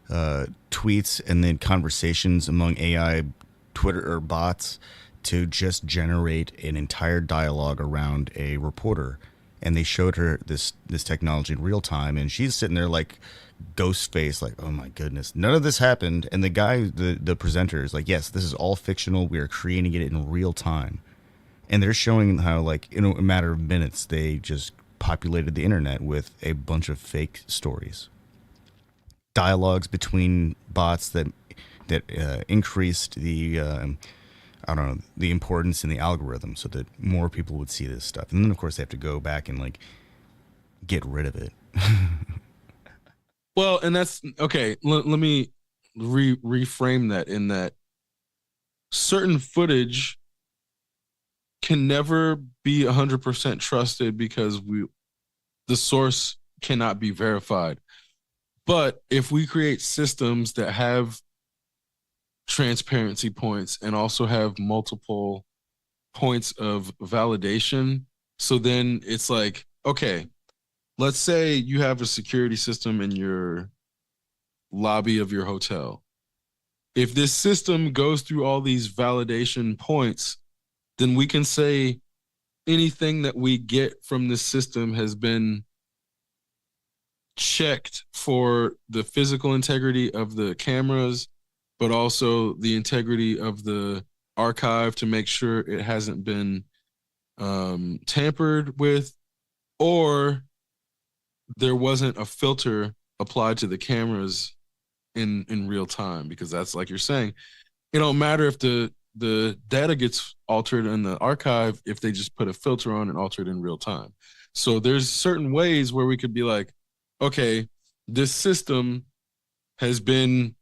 tweets and then conversations among AI Twitter or bots to just generate an entire dialogue around a reporter. And they showed her this technology in real time, and she's sitting there like ghost face, like, oh my goodness, none of this happened. And the guy, the presenter is like, yes, this is all fictional. We are creating it in real time. And they're showing how, like, in a matter of minutes, they just populated the internet with a bunch of fake stories, dialogues between bots that increased the I don't know, the importance in the algorithm so that more people would see this stuff. And then, of course, they have to go back and like get rid of it. Well, and that's okay. Let me reframe that in that certain footage can never be 100% trusted because the source cannot be verified. But if we create systems that have transparency points and also have multiple points of validation, so then it's like, okay, let's say you have a security system in your lobby of your hotel. If this system goes through all these validation points, then we can say anything that we get from this system has been checked for the physical integrity of the cameras, but also the integrity of the archive to make sure it hasn't been tampered with, or there wasn't a filter applied to the cameras in real time. Because that's like you're saying, it don't matter if the data gets altered in the archive if they just put a filter on and alter it in real time. So there's certain ways where we could be like, okay, this system has been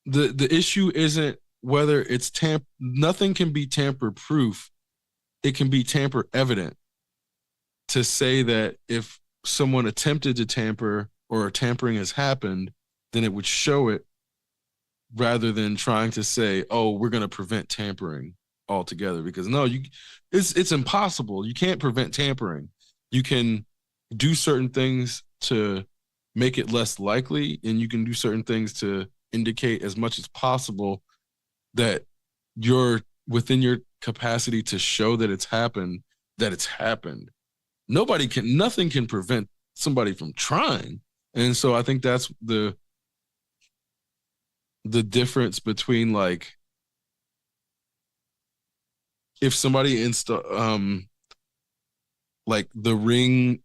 the issue isn't whether it's nothing can be tamper proof. It can be tamper evident to say that if someone attempted to tamper or tampering has happened, then it would show it, rather than trying to say, oh, we're going to prevent tampering altogether. Because no, it's impossible. You can't prevent tampering. You can do certain things to make it less likely, and you can do certain things to indicate as much as possible that you're within your capacity to show that it's happened, that it's happened. Nothing can prevent somebody from trying. And so I think that's the difference between, like, if somebody like the Ring